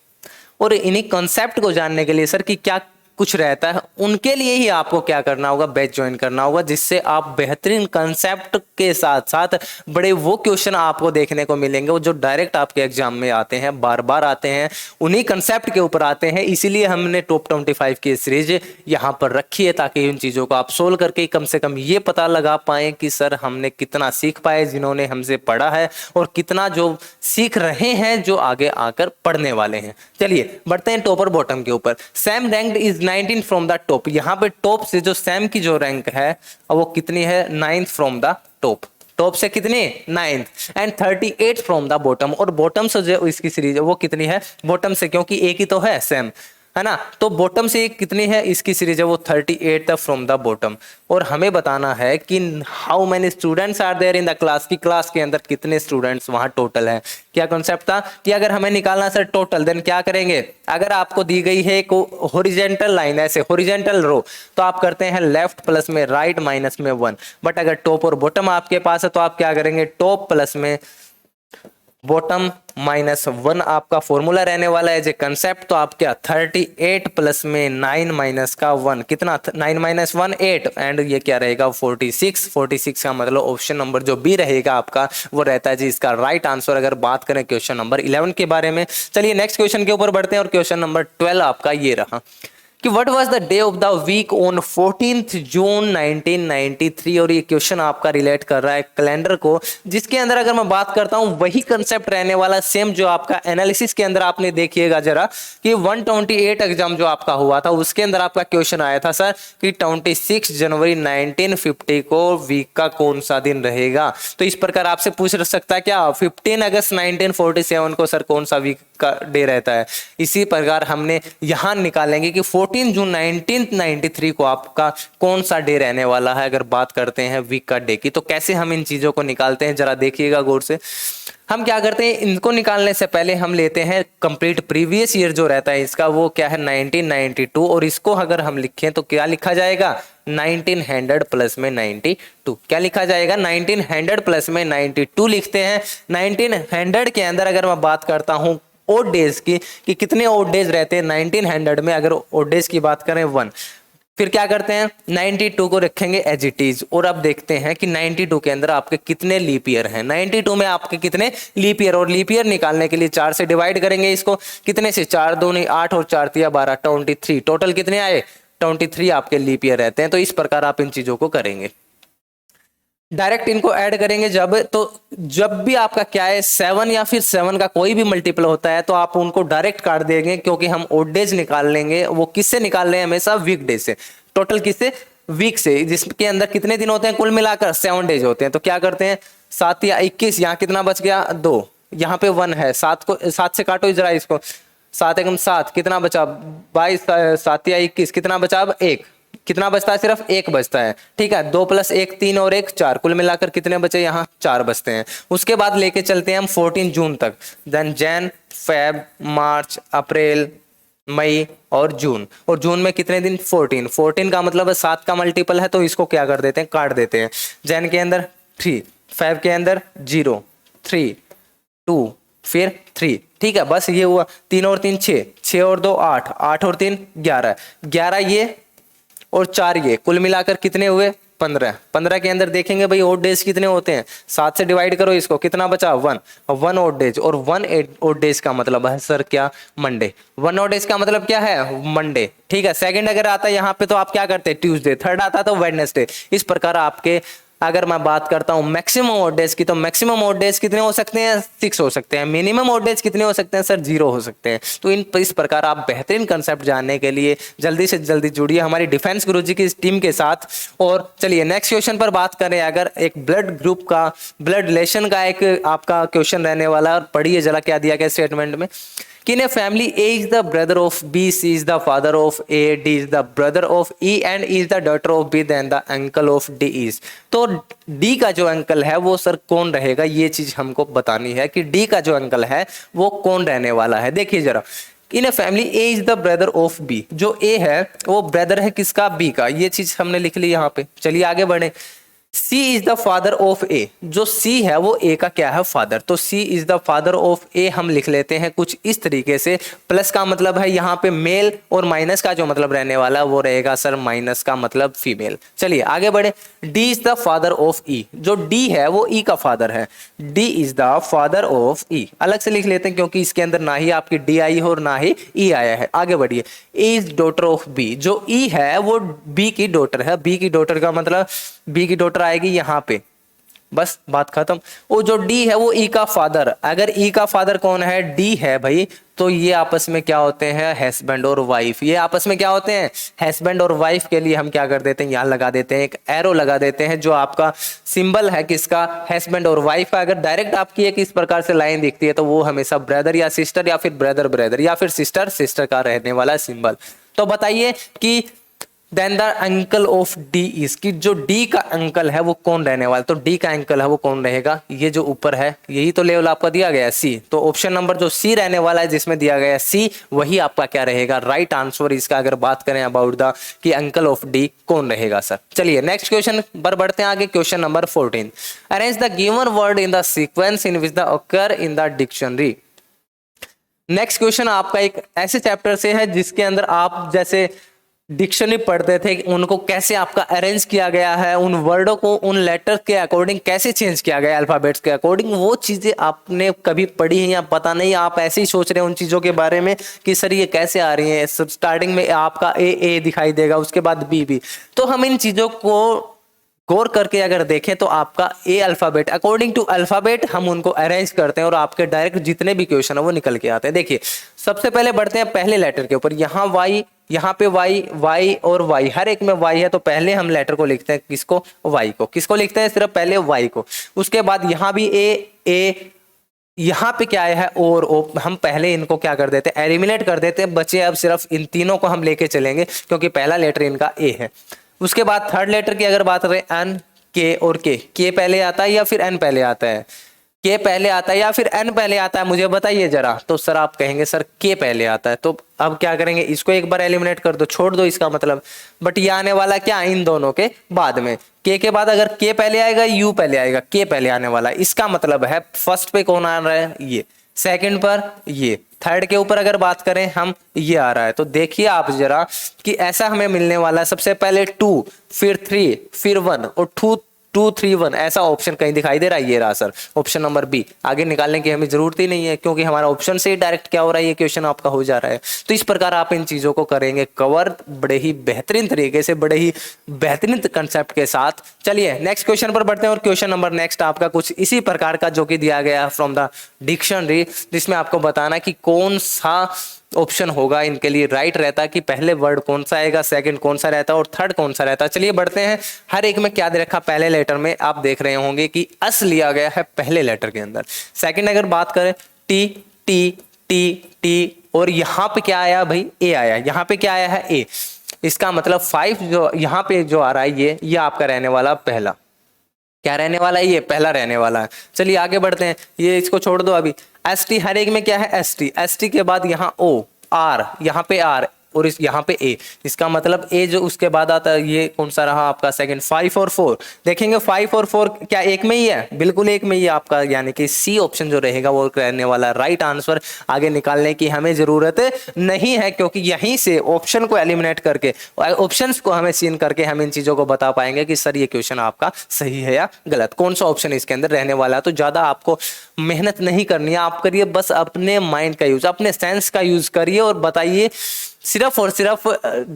और इन्हीं कॉन्सेप्ट को जानने के लिए सर कि क्या कुछ रहता है, उनके लिए ही आपको क्या करना होगा, बैच ज्वाइन करना होगा, जिससे आप बेहतरीन कंसेप्ट के साथ साथ बड़े वो क्वेश्चन आपको देखने को मिलेंगे वो जो डायरेक्ट आपके एग्जाम में आते हैं, बार बार आते हैं, उन्हीं कंसेप्ट के ऊपर आते हैं। इसीलिए हमने टॉप 25 की सीरीज यहाँ पर रखी है, ताकि उन चीज़ों को आप सोल्व करके कम से कम ये पता लगा पाएं कि सर हमने कितना सीख पाए जिन्होंने हमसे पढ़ा है, और कितना जो सीख रहे हैं जो आगे आकर पढ़ने वाले हैं। चलिए बढ़ते हैं टॉप और बॉटम के ऊपर। Sam ranked is 19 from the top, यहाँ पे टॉप से जो सैम की जो रैंक है वो कितनी है, 9th from the top, top से कितनी 9th, and 38 from the bottom, और बॉटम से जो इसकी सीरीज है वो कितनी है, बॉटम से, क्योंकि एक ही तो है सैम, है ना, तो बॉटम से कितनी है इसकी सीरीज है वो 38 फ्रॉम द बॉटम। और हमें बताना है कि how many students are there in the class, की क्लास के अंदर कितने स्टूडेंट्स वहां टोटल है। क्या कॉन्सेप्ट था कि अगर हमें निकालना सर टोटल, देन क्या करेंगे, अगर आपको दी गई है एक हॉरिजॉन्टल लाइन, ऐसे हॉरिजॉन्टल रो, तो आप करते हैं लेफ्ट प्लस में राइट माइनस में 1, बट अगर टॉप और बॉटम आपके पास है तो आप क्या करेंगे, टॉप प्लस में बॉटम माइनस 1 आपका फॉर्मूला रहने वाला है, जो कंसेप्ट, तो आप क्या 38 प्लस में 9 माइनस का 1, कितना 9 माइनस 1 8, एंड ये क्या रहेगा 46 का मतलब ऑप्शन नंबर जो बी रहेगा आपका वो रहता है जी इसका राइट आंसर, अगर बात करें क्वेश्चन नंबर 11 के बारे में। चलिए नेक्स्ट क्वेश्चन के ऊपर बढ़ते हैं, और क्वेश्चन नंबर 12 आपका ये रहा कि what was the day of the week on 14th June 1993, और ये क्वेश्चन आपका रिलेट कर रहा है कैलेंडर को, जिसके अंदर अगर मैं बात करता हूं वही कंसेप्ट रहने वाला सेम जो आपका एनालिसिस के अंदर आपने देखिएगा जरा कि 128 एग्जाम जो आपका हुआ था उसके अंदर आपका क्वेश्चन आया था सर कि 26 जनवरी 1950 को वीक का कौन सा दिन रहेगा। तो इस प्रकार आपसे पूछ सकता है क्या 15 अगस्त 1947 को सर कौन सा वीक का डे रहता है। इसी प्रकार हमने यहां निकालेंगे कि 14 जून 1993 को आपका कौन सा डे रहने वाला है, अगर बात करते हैं वीक का डे की। तो कैसे हम इन चीजों को निकालते हैं जरा देखिएगा गौर से। हम क्या करते हैं, इनको निकालने से पहले हम लेते हैं कंप्लीट प्रीवियस ईयर जो रहता है इसका, वो क्या है 1992, और इसको अगर हम लिखें तो क्या लिखा जाएगा 1900 प्लस में 92। क्या लिखा जाएगा 1900 प्लस में 92 लिखते हैं। 1900 के अंदर अगर मैं बात करता हूं ओड डेज की कि कितने ओड डेज रहते हैं 1900 में, अगर ओड डेज की बात करें 1, फिर क्या करते हैं 92 को रखेंगे एज इट इज, और अब देखते हैं कि 92 के अंदर आपके कितने लीप ईयर हैं। 92 में आपके कितने लीप ईयर, और लीप ईयर निकालने के लिए 4 से डिवाइड करेंगे इसको, कितने से 4 दूनी 8 और 4 तिया 12, 23, टोटल कितने आए 23 आपके लीप ईयर रहते हैं। तो इस प्रकार आप इन चीजों को करेंगे। डायरेक्ट इनको ऐड करेंगे जब, तो जब भी आपका क्या है 7 या फिर 7 का कोई भी मल्टीपल होता है तो आप उनको डायरेक्ट काट देंगे, क्योंकि हम ओड डेज निकाल लेंगे। वो किससे निकाल रहे हैं? हमेशा वीक डे से। टोटल किससे? वीक से, जिसके अंदर कितने दिन होते हैं? कुल मिलाकर 7 डेज होते हैं। तो क्या करते हैं 7 या 21, यहाँ कितना बच गया? 2, यहाँ पे 1 है, 7 को 7 से काटो जरा इसको, 7 एकम 7, कितना बचा? 22, 7 या 21, कितना बचा? अब 1, कितना बचता है? सिर्फ 1 बचता है। ठीक है, 2 + 1 3 और 1 4, कुल मिलाकर कितने बचे? यहाँ 4 बचते हैं। उसके बाद लेके चलते हैं हम 14 जून तक। देन जैन, फेब, मार्च, अप्रैल, मई और जून। और जून में कितने दिन? 14। 14 का मतलब 7 का मल्टीपल है, तो इसको क्या कर देते हैं? काट देते हैं। जैन के अंदर 3, फेब के अंदर 0, 3, 2, फिर 3। ठीक है, बस ये हुआ। 3 और 3 6, 6 और 2 8, 8 और 3 11, 11 ये और 4 ये, कुल मिलाकर कितने हुए? 15। 15 के अंदर देखेंगे भाई ओड डेज कितने होते हैं? 7 से डिवाइड करो इसको, कितना बचा? 1। 1 ओड डेज, और 1 ओड डेज का मतलब है सर क्या? मंडे। 1 ओड डेज का मतलब क्या है? मंडे। ठीक है, सेकंड अगर आता है यहाँ पे तो आप क्या करते हैं? ट्यूसडे। थर्ड आता है तो वेडनेसडे। इस प्रकार आपके, अगर मैं बात करता हूं मैक्सिमम ओड डेज की, तो मैक्सिमम ओड डेज कितने हो सकते हैं? 6 हो सकते हैं। मिनिमम ओड डेज कितने हो सकते हैं सर? 0 हो सकते हैं। तो इस प्रकार आप बेहतरीन कंसेप्ट जानने के लिए जल्दी से जल्दी जुड़िए हमारी डिफेंस गुरुजी की टीम के साथ। और चलिए नेक्स्ट क्वेश्चन पर बात करें। अगर एक ब्लड ग्रुप का, ब्लड रिलेशन का एक आपका क्वेश्चन रहने वाला है, और पढ़िए जरा क्या दिया गया स्टेटमेंट में कि in a family A is the brother of B, C is the father of A, D is the brother of E and E is the daughter of B, then the uncle of D is। तो D का जो अंकल है वो सर कौन रहेगा? ये चीज हमको बतानी है कि D का जो अंकल है वो कौन रहने वाला है। देखिए जरा, in a family A is the brother of B, जो A है वो ब्रदर है किसका? B का। ये चीज हमने लिख ली यहाँ पे। चलिए आगे बढ़े। C is the father of A, जो C है वो A का क्या है? फादर। तो C is the father of A हम लिख लेते हैं कुछ इस तरीके से। प्लस का मतलब है यहाँ पे मेल, और माइनस का जो मतलब रहने वाला वो रहेगा सर माइनस का मतलब फीमेल। चलिए आगे बढ़े। D is the father of E, जो D है वो E का फादर है। D is the father of E अलग से लिख लेते हैं, क्योंकि इसके अंदर ना ही आपकी D आई है और ना ही E आया है। आगे बढ़िए। A is daughter of B, जो E है वो B की डॉटर है। B की डॉटर का मतलब B की डॉटर आएगी यहाँ पे, बस बात खत्म। वो जो D है वो E का फादर। अगर E का फादर कौन है? D है भाई। तो ये आपस में क्या होते हैं? हस्बैंड और वाइफ। ये आपस में क्या होते हैं? हस्बैंड और वाइफ के लिए हम क्या कर देते हैं? यहाँ लगा देते हैं एक एरो लगा देते हैं, जो आपका सिंबल है किसका? हस्बैंड और वाइफ का। अगर डायरेक्ट आपकी एक इस प्रकार से लाइन दिखती है तो वो हमेशा ब्रदर या सिस्टर, या फिर ब्रदर ब्रदर, या फिर सिस्टर सिस्टर का रहने वाला सिंबल। तो बताइए कि then the uncle of D is, कि जो डी का अंकल है वो कौन रहने वाला? तो डी का अंकल है वो कौन रहेगा? ये जो ऊपर है यही तो लेवल आपका दिया गया है सी। तो ऑप्शन नंबर जो सी रहने वाला है जिसमें दिया गया है सी, वही आपका क्या रहेगा? राइट आंसर इसका। अगर बात करें अबाउट द कि अंकल ऑफ डी कौन रहेगा सर। चलिए नेक्स्ट क्वेश्चन पर बढ़ते हैं आगे। Question number 14, arrange the given word in the sequence in which the occur in the dictionary. Next question आपका एक ऐसे चैप्टर से है जिसके अंदर आप जैसे डिक्शनरी पढ़ते थे, उनको कैसे आपका अरेंज किया गया है, उन वर्डों को उन लेटर के अकॉर्डिंग कैसे चेंज किया गया अल्फाबेट्स के अकॉर्डिंग, वो चीजें आपने कभी पढ़ी है या पता नहीं? आप ऐसे ही सोच रहे हैं उन चीजों के बारे में कि सर ये कैसे आ रही है। स्टार्टिंग में आपका ए दिखाई देगा, उसके बाद बी। तो हम इन चीजों को गौर करके अगर देखें तो आपका A alphabet, according to alphabet हम उनको अरेंज करते हैं और आपके डायरेक्ट जितने भी क्वेश्चन है वो निकल के आते हैं। देखिए सबसे पहले बढ़ते हैं पहले लेटर के ऊपर। यहाँ वाई, यहाँ पे वाई, वाई और वाई, हर एक में वाई है तो पहले हम लेटर को लिखते हैं किसको? वाई को। किसको लिखते हैं? सिर्फ पहले वाई को। उसके बाद यहाँ भी ए, यहाँ पे क्या है? और ओ, हम पहले इनको क्या कर देते हैं? एलिमिनेट कर देते हैं। बचे अब सिर्फ इन तीनों को हम लेके चलेंगे क्योंकि पहला लेटर इनका ए है। उसके बाद थर्ड लेटर की अगर बात करें, एन, के और के पहले आता है या फिर एन पहले आता है? के पहले आता है या फिर एन पहले आता है? मुझे बताइए जरा। तो सर आप कहेंगे सर के पहले आता है। तो अब क्या करेंगे? इसको एक बार एलिमिनेट कर दो, छोड़ दो इसका मतलब। बट ये आने वाला क्या? इन दोनों के बाद में। के बाद अगर के पहले आएगा, यू पहले आएगा, के पहले आने वाला। इसका मतलब है फर्स्ट पे कौन आ रहा है? ये। सेकंड पर ये। थर्ड के ऊपर अगर बात करें हम, ये आ रहा है। तो देखिए आप जरा कि ऐसा हमें मिलने वाला है। सबसे पहले 2, फिर 3, फिर 1, और 2 2 3 1 ऐसा ऑप्शन कहीं दिखाई दे रहा है? ये रहा सर ऑप्शन नंबर बी। आगे निकालने की हमें जरूरत ही नहीं है क्योंकि हमारा ऑप्शन से ही डायरेक्ट क्या हो रहा है, ये क्वेश्चन आपका हो जा रहा है। तो इस प्रकार आप इन चीजों को करेंगे कवर बड़े ही बेहतरीन तरीके से, बड़े ही बेहतरीन कंसेप्ट के साथ। चलिए नेक्स्ट क्वेश्चन पर बढ़ते हैं और क्वेश्चन नंबर नेक्स्ट आपका कुछ इसी प्रकार का जो कि दिया गया है फ्रॉम द डिक्शनरी, जिसमें आपको बताना कि कौन सा ऑप्शन होगा इनके लिए राइट रहता है, कि पहले वर्ड कौन सा आएगा, सेकंड कौन सा रहता है और थर्ड कौन सा रहता है। चलिए बढ़ते हैं। हर एक में क्या दे रखा, पहले लेटर में आप देख रहे होंगे कि अस लिया गया है पहले लेटर के अंदर। सेकंड अगर बात करें टी टी टी टी, और यहाँ पे क्या आया भाई, ए आया। यहाँ पे क्या आया है, ए। इसका मतलब 5 जो यहाँ पे जो आ रहा है ये आपका रहने वाला पहला। क्या रहने वाला है, ये पहला रहने वाला है। चलिए आगे बढ़ते हैं, ये इसको छोड़ दो अभी। एस टी, हर एक में क्या है एस टी। एस टी के बाद यहाँ ओ, आर, यहाँ पे आर और इस यहाँ पे ए। इसका मतलब ए जो उसके बाद आता है ये कौन सा रहा आपका सेकंड। 5 और 4 देखेंगे, 5 और 4 क्या एक में ही है? बिल्कुल एक में ही है आपका, यानी कि सी ऑप्शन जो रहेगा वो रहने वाला राइट आंसर। आगे निकालने की हमें जरूरत नहीं है क्योंकि यहीं से ऑप्शन को एलिमिनेट करके, ऑप्शंस को हमें सीन करके हम इन चीजों को बता पाएंगे कि सर ये क्वेश्चन आपका सही है या गलत, कौन सा ऑप्शन इसके अंदर रहने वाला है। तो ज्यादा आपको मेहनत नहीं करनी है, आप करिए बस अपने माइंड का यूज, अपने सेंस का यूज करिए और बताइए। सिर्फ और सिर्फ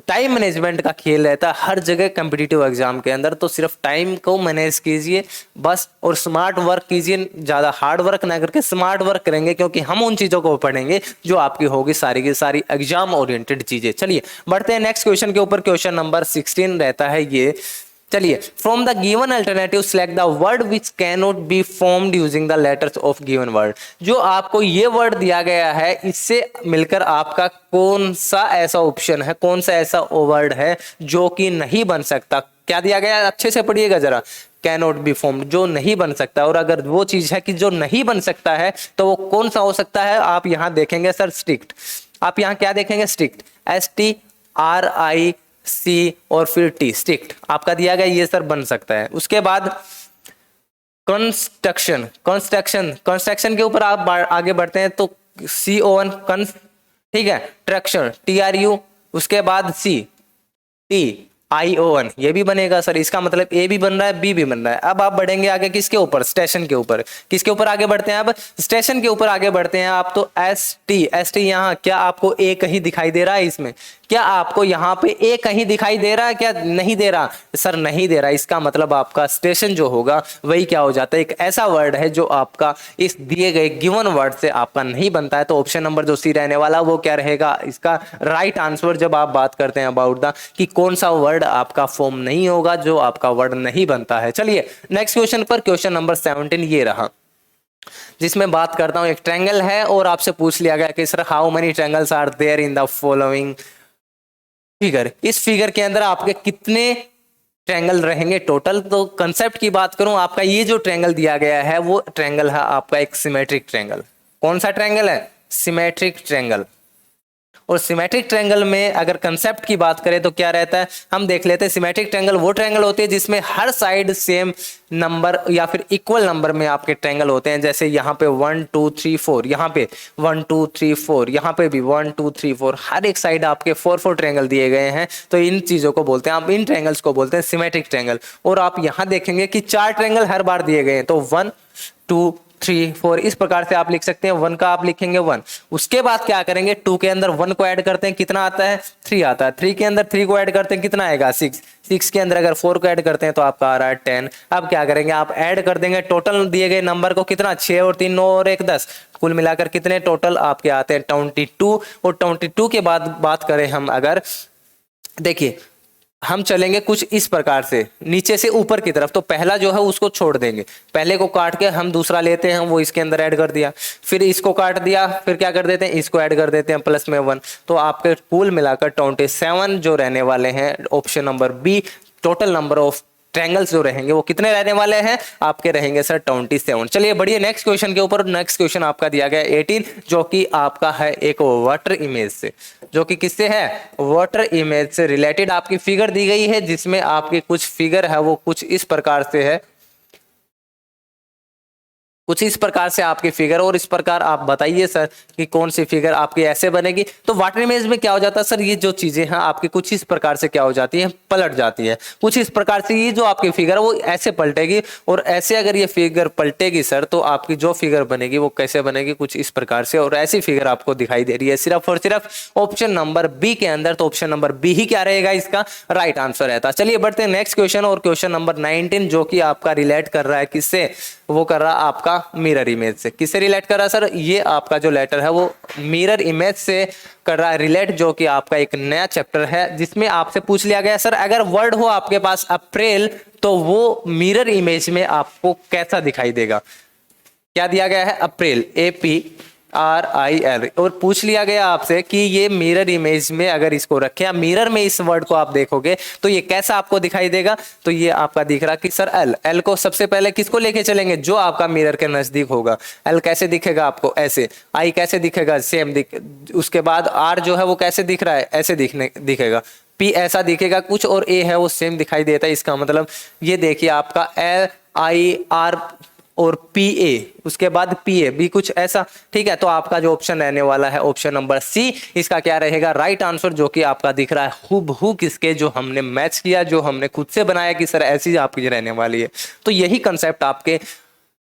टाइम मैनेजमेंट का खेल रहता है हर जगह कॉम्पिटिटिव एग्जाम के अंदर, तो सिर्फ टाइम को मैनेज कीजिए बस, और स्मार्ट वर्क कीजिए। ज्यादा हार्ड वर्क ना करके स्मार्ट वर्क करेंगे क्योंकि हम उन चीजों को पढ़ेंगे जो आपकी होगी सारी की सारी एग्जाम ओरिएंटेड चीजें। चलिए बढ़ते हैं नेक्स्ट क्वेश्चन के ऊपर। क्वेश्चन नंबर 16 रहता है ये। चलिए, from the given alternative select the word which cannot be formed using the letters of given word. जो आपको ये वर्ड दिया गया है इससे मिलकर आपका कौन सा ऐसा ऑप्शन है, कौन सा ऐसा वर्ड है जो कि नहीं बन सकता। क्या दिया गया है, अच्छे से पढ़िएगा जरा। कैनॉट बी फॉर्म्ड, जो नहीं बन सकता। और अगर वो चीज है कि जो नहीं बन सकता है तो वो कौन सा हो सकता है, आप यहां देखेंगे सर स्ट्रिक्ट। आप यहां क्या देखेंगे, स्ट्रिक्ट, STRI सी और फिर टी, स्ट्रिक्ट आपका दिया गया, ये सर बन सकता है। उसके बाद कंस्ट्रक्शन, कंस्ट्रक्शन के ऊपर आप आगे बढ़ते हैं तो CON, ठीक है। ट्रक्शन, TRU, उसके बाद CTION, ये भी बनेगा सर। इसका मतलब ए भी बन रहा है, बी भी बन रहा है। अब आप बढ़ेंगे आगे किसके ऊपर, स्टेशन के ऊपर। किसके ऊपर आगे बढ़ते हैं, अब स्टेशन के ऊपर आगे बढ़ते हैं आप। तो ST यहाँ क्या आपको ए कहीं दिखाई दे रहा है इसमें? क्या आपको यहाँ पे ए कहीं दिखाई दे रहा है, क्या नहीं दे रहा सर? नहीं दे रहा। इसका मतलब आपका स्टेशन जो होगा वही क्या हो जाता है, एक ऐसा वर्ड है जो आपका इस दिए गए गिवन वर्ड से आपका नहीं बनता है। तो ऑप्शन नंबर जो सी रहने वाला वो क्या रहेगा इसका राइट आंसर। जब आप बात करते हैं अबाउट द कि कौन सा वर्ड आपका फॉर्म नहीं होगा, जो आपका वर्ड नहीं बनता है। चलिए नेक्स्ट क्वेश्चन पर, क्वेश्चन नंबर 17 ये रहा, जिसमें बात करता हूं। एक ट्रायंगल है और आपसे पूछ लिया गया कि sir how many triangles are there in the following figure. इस फिगर के अंदर आपके कितने ट्रायंगल रहेंगे टोटल। तो कंसेप्ट की बात करूं, आपका ये जो ट्रायंगल दिया गया है वो ट्रायंगल है आपका एक सिमेट्रिक ट्रायंगल। कौन सा ट्रायंगल है, सिमेट्रिक ट्रायंगल। और सिमेट्रिक ट्रायंगल में अगर कंसेप्ट की बात करें तो क्या रहता है, हम देख लेते हैं। सिमेट्रिक ट्रायंगल वो ट्रायंगल होते हैं जिसमें हर साइड सेम नंबर या फिर इक्वल नंबर में आपके ट्रायंगल होते हैं। जैसे यहाँ पे 1 2 3 4, यहाँ पे 1 2 3 4, यहाँ पे भी 1 2 3 4, हर एक साइड आपके 4 ट्रायंगल दिए गए हैं। तो इन चीजों को बोलते हैं, आप इन ट्रायंगल्स को बोलते हैं सिमेट्रिक ट्रायंगल। और आप यहाँ देखेंगे कि 4 ट्रायंगल हर बार दिए गए हैं, तो 1 2 3 4 इस प्रकार से आप लिख सकते हैं। 1 का आप लिखेंगे 1, उसके बाद क्या करेंगे 2 के अंदर 1 को ऐड करते हैं, कितना आता है 3 आता है। 3 के अंदर 3 को ऐड करते हैं, कितना आएगा 6। 6 के अंदर अगर 4 को ऐड करते हैं तो आपका आ रहा है 10। अब क्या करेंगे, आप ऐड कर देंगे टोटल दिए गए नंबर को, कितना 6 और 3 9 और 1 10, कुल मिलाकर कितने टोटल आपके आते हैं 22। और 22 के बाद बात करें हम, अगर देखिए हम चलेंगे कुछ इस प्रकार से नीचे से ऊपर की तरफ। तो पहला जो है उसको छोड़ देंगे, पहले को काट के हम दूसरा लेते हैं, वो इसके अंदर ऐड कर दिया। फिर इसको काट दिया, फिर क्या कर देते हैं, इसको ऐड कर देते हैं प्लस में 1। तो आपके कुल मिलाकर 27 जो रहने वाले हैं option number B. Total number of triangles जो रहेंगे वो कितने रहने वाले हैं, आपके रहेंगे सर 27। चलिए बढ़िए नेक्स्ट क्वेश्चन के ऊपर। नेक्स्ट क्वेश्चन आपका दिया गया 18, जो कि आपका है एक वाटर इमेज से, जो कि किससे है, वाटर इमेज से रिलेटेड आपकी फिगर दी गई है, जिसमें आपकी कुछ फिगर है वो कुछ इस प्रकार से है, कुछ इस प्रकार से आपकी फिगर, और इस प्रकार आप बताइए सर कि कौन सी फिगर आपकी ऐसे बनेगी। तो वाटर इमेज में क्या हो जाता है सर, ये जो चीजें हैं आपकी कुछ इस प्रकार से क्या हो जाती है, पलट जाती है। कुछ इस प्रकार से ये जो आपकी फिगर है वो ऐसे पलटेगी, और ऐसे अगर ये फिगर पलटेगी सर तो आपकी जो फिगर बनेगी वो कैसे बनेगी, कुछ इस प्रकार से। और ऐसी फिगर आपको दिखाई दे रही है सिर्फ और सिर्फ ऑप्शन नंबर बी के अंदर। तो ऑप्शन नंबर बी ही क्या रहेगा, इसका राइट आंसर रहता। चलिए बढ़ते हैं नेक्स्ट क्वेश्चन, और क्वेश्चन नंबर 19 जो कि आपका रिलेट कर रहा है किससे, वो कर रहा आपका मिरर इमेज से। किससे रिलेट कर रहा है सर, ये आपका जो लेटर है वो मिरर इमेज से कर रहा है रिलेट, जो कि आपका एक नया चैप्टर है जिसमें आपसे पूछ लिया गया सर अगर वर्ड हो आपके पास अप्रैल तो वो मिरर इमेज में आपको कैसा दिखाई देगा। क्या दिया गया है, अप्रैल, APRIL, और पूछ लिया गया आपसे कि ये मिरर इमेज में अगर इसको रखें या मिरर में इस वर्ड को आप देखोगे तो ये कैसा आपको दिखाई देगा। तो ये आपका दिख रहा कि सर एल को सबसे पहले किसको लेके चलेंगे, जो आपका मिरर के नजदीक होगा। एल कैसे दिखेगा आपको, ऐसे। आई कैसे दिखेगा, सेम उसके बाद आर जो है वो कैसे दिख रहा है, ऐसे दिखेगा। पी ऐसा दिखेगा कुछ, और ए है वो सेम दिखाई देता है। इसका मतलब ये देखिए आपका LIR और PA, उसके बाद PA भी कुछ ऐसा, ठीक है। तो आपका जो ऑप्शन रहने वाला है ऑप्शन नंबर सी, इसका क्या रहेगा राइट आंसर, जो कि आपका दिख रहा है हूबहू किसके, जो हमने मैच किया, जो हमने खुद से बनाया कि सर ऐसी आपकी रहने वाली है। तो यही कंसेप्ट आपके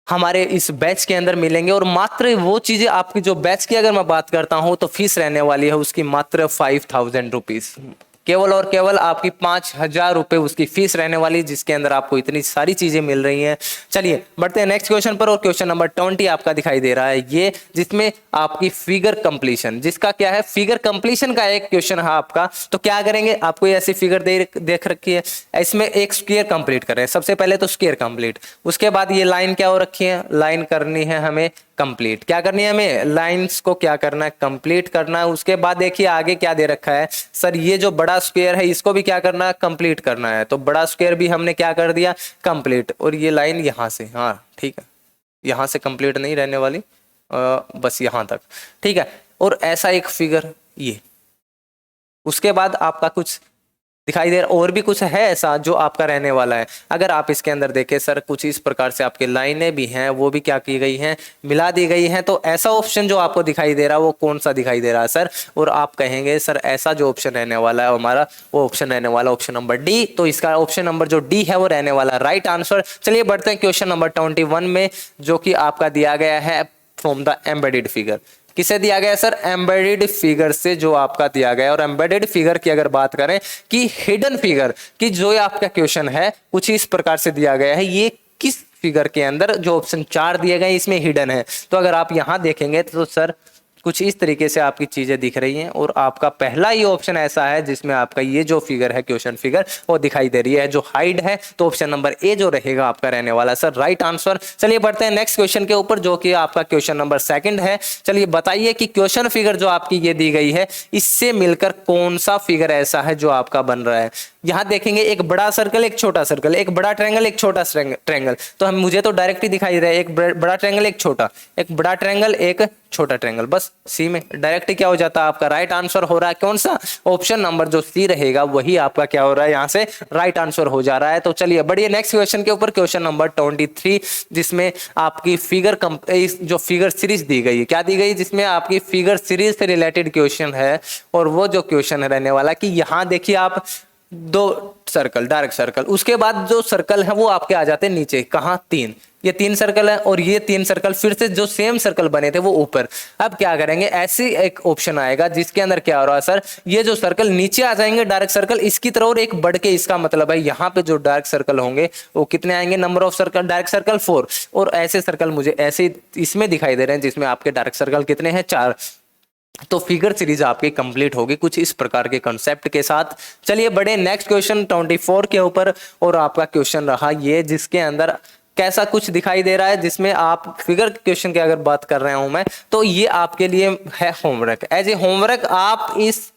हमारे इस बैच के अंदर मिलेंगे, और मात्र वो चीजें आपकी जो बैच की अगर मैं बात करता हूं तो फीस रहने वाली है उसकी मात्र 5000 रुपीज, केवल और केवल आपकी 5000 रुपए उसकी फीस रहने वाली, जिसके अंदर आपको इतनी सारी चीजें मिल रही हैं। चलिए बढ़ते हैं नेक्स्ट क्वेश्चन पर, और क्वेश्चन नंबर 20 आपका दिखाई दे रहा है ये, जिसमें आपकी फिगर कंप्लीशन, जिसका क्या है फिगर कंप्लीशन का एक क्वेश्चन है आपका। तो क्या करेंगे, आपको ऐसी फिगर देख रखी है, इसमें एक स्क्वायर कंप्लीट करें। सबसे पहले तो स्क्वायर कंप्लीट, उसके बाद ये लाइन क्या हो रखी है, लाइन करनी है हमें कंप्लीट। क्या करनी है हमें, लाइंस को क्या करना है, कंप्लीट करना है। उसके बाद देखिए आगे क्या दे रखा है सर, ये जो बड़ा स्क्वायर है इसको भी क्या करना है, कंप्लीट करना है। तो बड़ा स्क्वायर भी हमने क्या कर दिया, कंप्लीट। और ये लाइन यहां से, हाँ ठीक है, यहां से कंप्लीट नहीं रहने वाली, बस यहां तक, ठीक है। और ऐसा एक फिगर ये, उसके बाद आपका कुछ दिखाई दे रहा, और भी कुछ है ऐसा जो आपका रहने वाला है। अगर आप इसके अंदर देखें सर, कुछ इस प्रकार से आपके लाइनें भी हैं, वो भी क्या की गई हैं, मिला दी गई हैं। तो ऐसा ऑप्शन जो आपको दिखाई दे रहा है वो कौन सा दिखाई दे रहा है सर, और आप कहेंगे सर ऐसा जो ऑप्शन रहने वाला है हमारा, वो ऑप्शन रहने वाला ऑप्शन नंबर डी। तो इसका ऑप्शन नंबर जो डी है वो रहने वाला राइट आंसर। चलिए बढ़ते हैं क्वेश्चन नंबर 21 में, जो कि आपका दिया गया है फ्रॉम द एम्बेडेड फिगर। किसे दिया गया सर, एम्बेडेड फिगर से जो आपका दिया गया। और एम्बेडेड फिगर की अगर बात करें कि हिडन फिगर की जो आपका क्वेश्चन है कुछ इस प्रकार से दिया गया है, ये किस फिगर के अंदर जो ऑप्शन 4 दिए गए इसमें हिडन है। तो अगर आप यहां देखेंगे तो सर कुछ इस तरीके से आपकी चीजें दिख रही हैं, और आपका पहला ही ऑप्शन ऐसा है जिसमें आपका ये जो फिगर है क्वेश्चन फिगर वो दिखाई दे रही है, जो हाइड है। तो ऑप्शन नंबर ए जो रहेगा आपका रहने वाला सर राइट आंसर। चलिए बढ़ते हैं नेक्स्ट क्वेश्चन के ऊपर, जो कि आपका क्वेश्चन नंबर 2 है। चलिए बताइए कि क्वेश्चन फिगर जो आपकी ये दी गई है इससे मिलकर कौन सा फिगर ऐसा है जो आपका बन रहा है। यहां देखेंगे एक बड़ा सर्कल, एक छोटा सर्कल, एक बड़ा ट्रायंगल, एक छोटा ट्रायंगल। तो हम मुझे तो डायरेक्ट ही दिखाई दे रहा है, एक बड़ा ट्रायंगल, एक छोटा, एक बड़ा ट्रायंगल, एक छोटा ट्रायंगल, बस सी में डायरेक्ट क्या हो जाता है आपका राइट आंसर हो रहा है कौन सा, ऑप्शन नंबर जो सी रहेगा वही आपका क्या हो रहा है यहाँ से राइट आंसर हो जा रहा है। तो चलिए बढ़िए नेक्स्ट क्वेश्चन के ऊपर, क्वेश्चन नंबर 23, जिसमें आपकी फिगर जो फिगर सीरीज दी गई है, क्या दी गई, जिसमें आपकी फिगर सीरीज से रिलेटेड क्वेश्चन है। और वो जो क्वेश्चन है रहने वाला कि यहाँ देखिए आप 2 सर्कल, डायरेक्ट सर्कल, उसके बाद जो सर्कल है वो आपके आ जाते हैं नीचे, कहाँ 3, ये 3 सर्कल है, और ये 3 सर्कल फिर से जो सेम सर्कल बने थे वो ऊपर। अब क्या करेंगे, ऐसी एक ऑप्शन आएगा जिसके अंदर क्या हो रहा है सर, ये जो सर्कल नीचे आ जाएंगे डायरेक्ट सर्कल इसकी तरह, और एक बढ़ के, इसका मतलब है यहाँ पे जो डायरेक्ट सर्कल होंगे वो कितने आएंगे, number of circle direct circle 4, और ऐसे सर्कल मुझे ऐसे इसमें दिखाई दे रहे हैं जिसमें आपके डायरेक्ट सर्कल कितने हैं 4। तो फिगर सीरीज आपकी कंप्लीट होगी कुछ इस प्रकार के कॉन्सेप्ट के साथ। चलिए बड़े नेक्स्ट क्वेश्चन 24 के ऊपर, और आपका क्वेश्चन रहा ये, जिसके अंदर कैसा कुछ दिखाई दे रहा है, जिसमें आप फिगर क्वेश्चन की अगर बात कर रहा हूं मैं, तो ये आपके लिए है होमवर्क। एज ए होमवर्क आप इस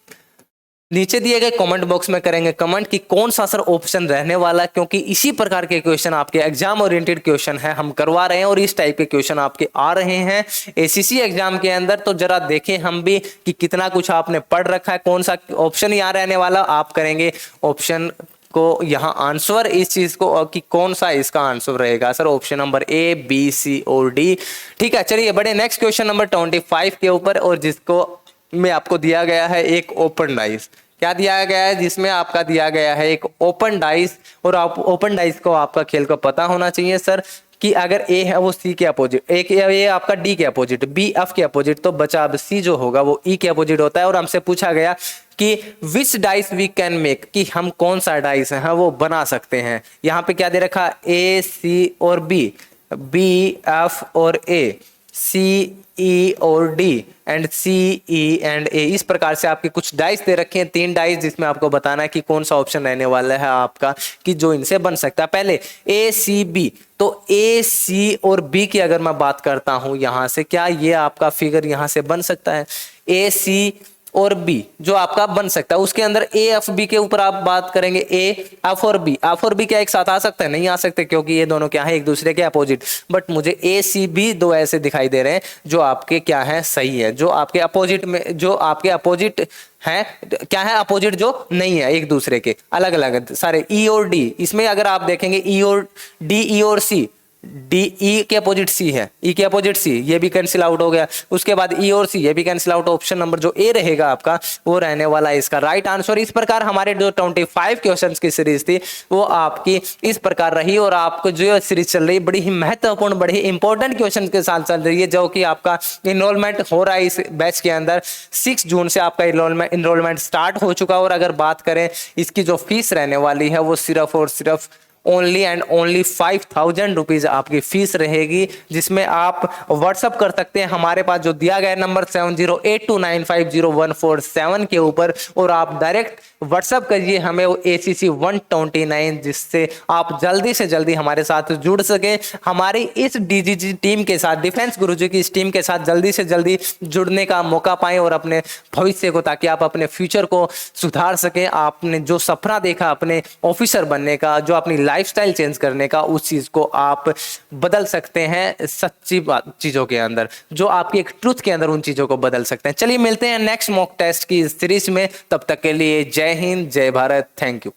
नीचे दिए गए कमेंट बॉक्स में करेंगे कमेंट कि कौन सा सर ऑप्शन रहने वाला है, क्योंकि इसी प्रकार के क्वेश्चन आपके एग्जाम ओरिएंटेड क्वेश्चन है हम करवा रहे हैं, और इस टाइप के क्वेश्चन आपके आ रहे हैं एसीसी एग्जाम के अंदर। तो जरा देखें हम भी कि कितना कुछ आपने पढ़ रखा है, कौन सा ऑप्शन यहाँ रहने वाला। आप करेंगे ऑप्शन आपको यहाँ आंसर इस चीज को कि कौन सा इसका आंसर रहेगा sir, option number A, B, C और डी। ठीक है, चलिए बढ़े नेक्स्ट क्वेश्चन नंबर 25 के ऊपर, और जिसको में आपको दिया गया है एक ओपन डाइस। क्या दिया गया है, जिसमें आपका दिया गया है एक ओपन डाइस, और आप ओपन डाइस को आपका खेल को पता होना चाहिए सर कि अगर ए है वो सी के अपोजिट, एक ए आपका डी के अपोजिट, बी एफ के अपोजिट, तो बचा अब सी जो होगा वो ई के अपोजिट होता है। और हमसे पूछा गया कि विच डाइस वी कैन मेक, कि हम कौन सा डाइस है वो बना सकते हैं। यहाँ पे क्या दे रखा, ए, सी और बी, बी, एफ और ए, सी, ई और D, and C, E and A. इस प्रकार से आपके कुछ डाइस दे रखे हैं, 3 डाइस, जिसमें आपको बताना है कि कौन सा ऑप्शन रहने वाला है आपका कि जो इनसे बन सकता है। पहले ए, सी, बी, तो ए, सी और बी की अगर मैं बात करता हूं यहां से, क्या ये आपका फिगर यहां से बन सकता है, ए, सी और बी जो आपका बन सकता है। उसके अंदर ए, एफ, बी के ऊपर आप बात करेंगे, ए, एफ और बी, एफ और बी क्या एक साथ आ सकते हैं, नहीं आ सकते, क्योंकि ये दोनों क्या है एक दूसरे के अपोजिट। बट मुझे ए, सी, बी दो ऐसे दिखाई दे रहे हैं जो आपके क्या है सही है, जो आपके अपोजिट में, जो आपके अपोजिट है, क्या है अपोजिट, जो नहीं है एक दूसरे के, अलग अलग सारे। ई और डी, इसमें अगर आप देखेंगे ई और डी, ई और सी, डी, ई के अपोजिट सी है, ई के अपोजिट सी, ये भी कैंसिल आउट हो गया। उसके बाद ई और सी, ये भी कैंसिल आउट। ऑप्शन नंबर जो ए रहेगा आपका वो रहने वाला है इसका राइट आंसर। इस प्रकार हमारे जो 25 क्वेश्चंस की सीरीज थी वो आपकी इस प्रकार रही, और आपको जो सीरीज चल रही है बड़ी ही महत्वपूर्ण, बड़ी ही इंपॉर्टेंट क्वेश्चन के साथ चल रही है, जो कि आपका इनरोलमेंट हो रहा है इस बैच के अंदर। 6 जून से आपका इनरोलमेंट स्टार्ट हो चुका है, और अगर बात करें इसकी जो फीस रहने वाली है वो सिर्फ और सिर्फ ओनली एंड ओनली 5000 रुपीज आपकी फीस रहेगी, जिसमें आप व्हाट्सअप कर सकते हैं हमारे पास जो दिया गया नंबर 7082950147 के ऊपर, और आप डायरेक्ट व्हाट्सअप करिए हमें ACC 129, जिससे आप जल्दी से जल्दी हमारे साथ जुड़ सके। हमारी इस DGG टीम के साथ, डिफेंस गुरुजी की इस टीम के साथ जल्दी से जल्दी जुड़ने का मौका पाएं, और अपने भविष्य को, ताकि आप अपने फ्यूचर को सुधार सकें। आपने जो सपना देखा अपने ऑफिसर बनने का, जो अपनी लाइफस्टाइल चेंज करने का, उस चीज को आप बदल सकते हैं सच्ची बात चीजों के अंदर, जो आपकी एक ट्रुथ के अंदर उन चीजों को बदल सकते हैं। चलिए मिलते हैं नेक्स्ट मॉक टेस्ट की सीरीज में, तब तक के लिए जय हिंद, जय भारत, थैंक यू।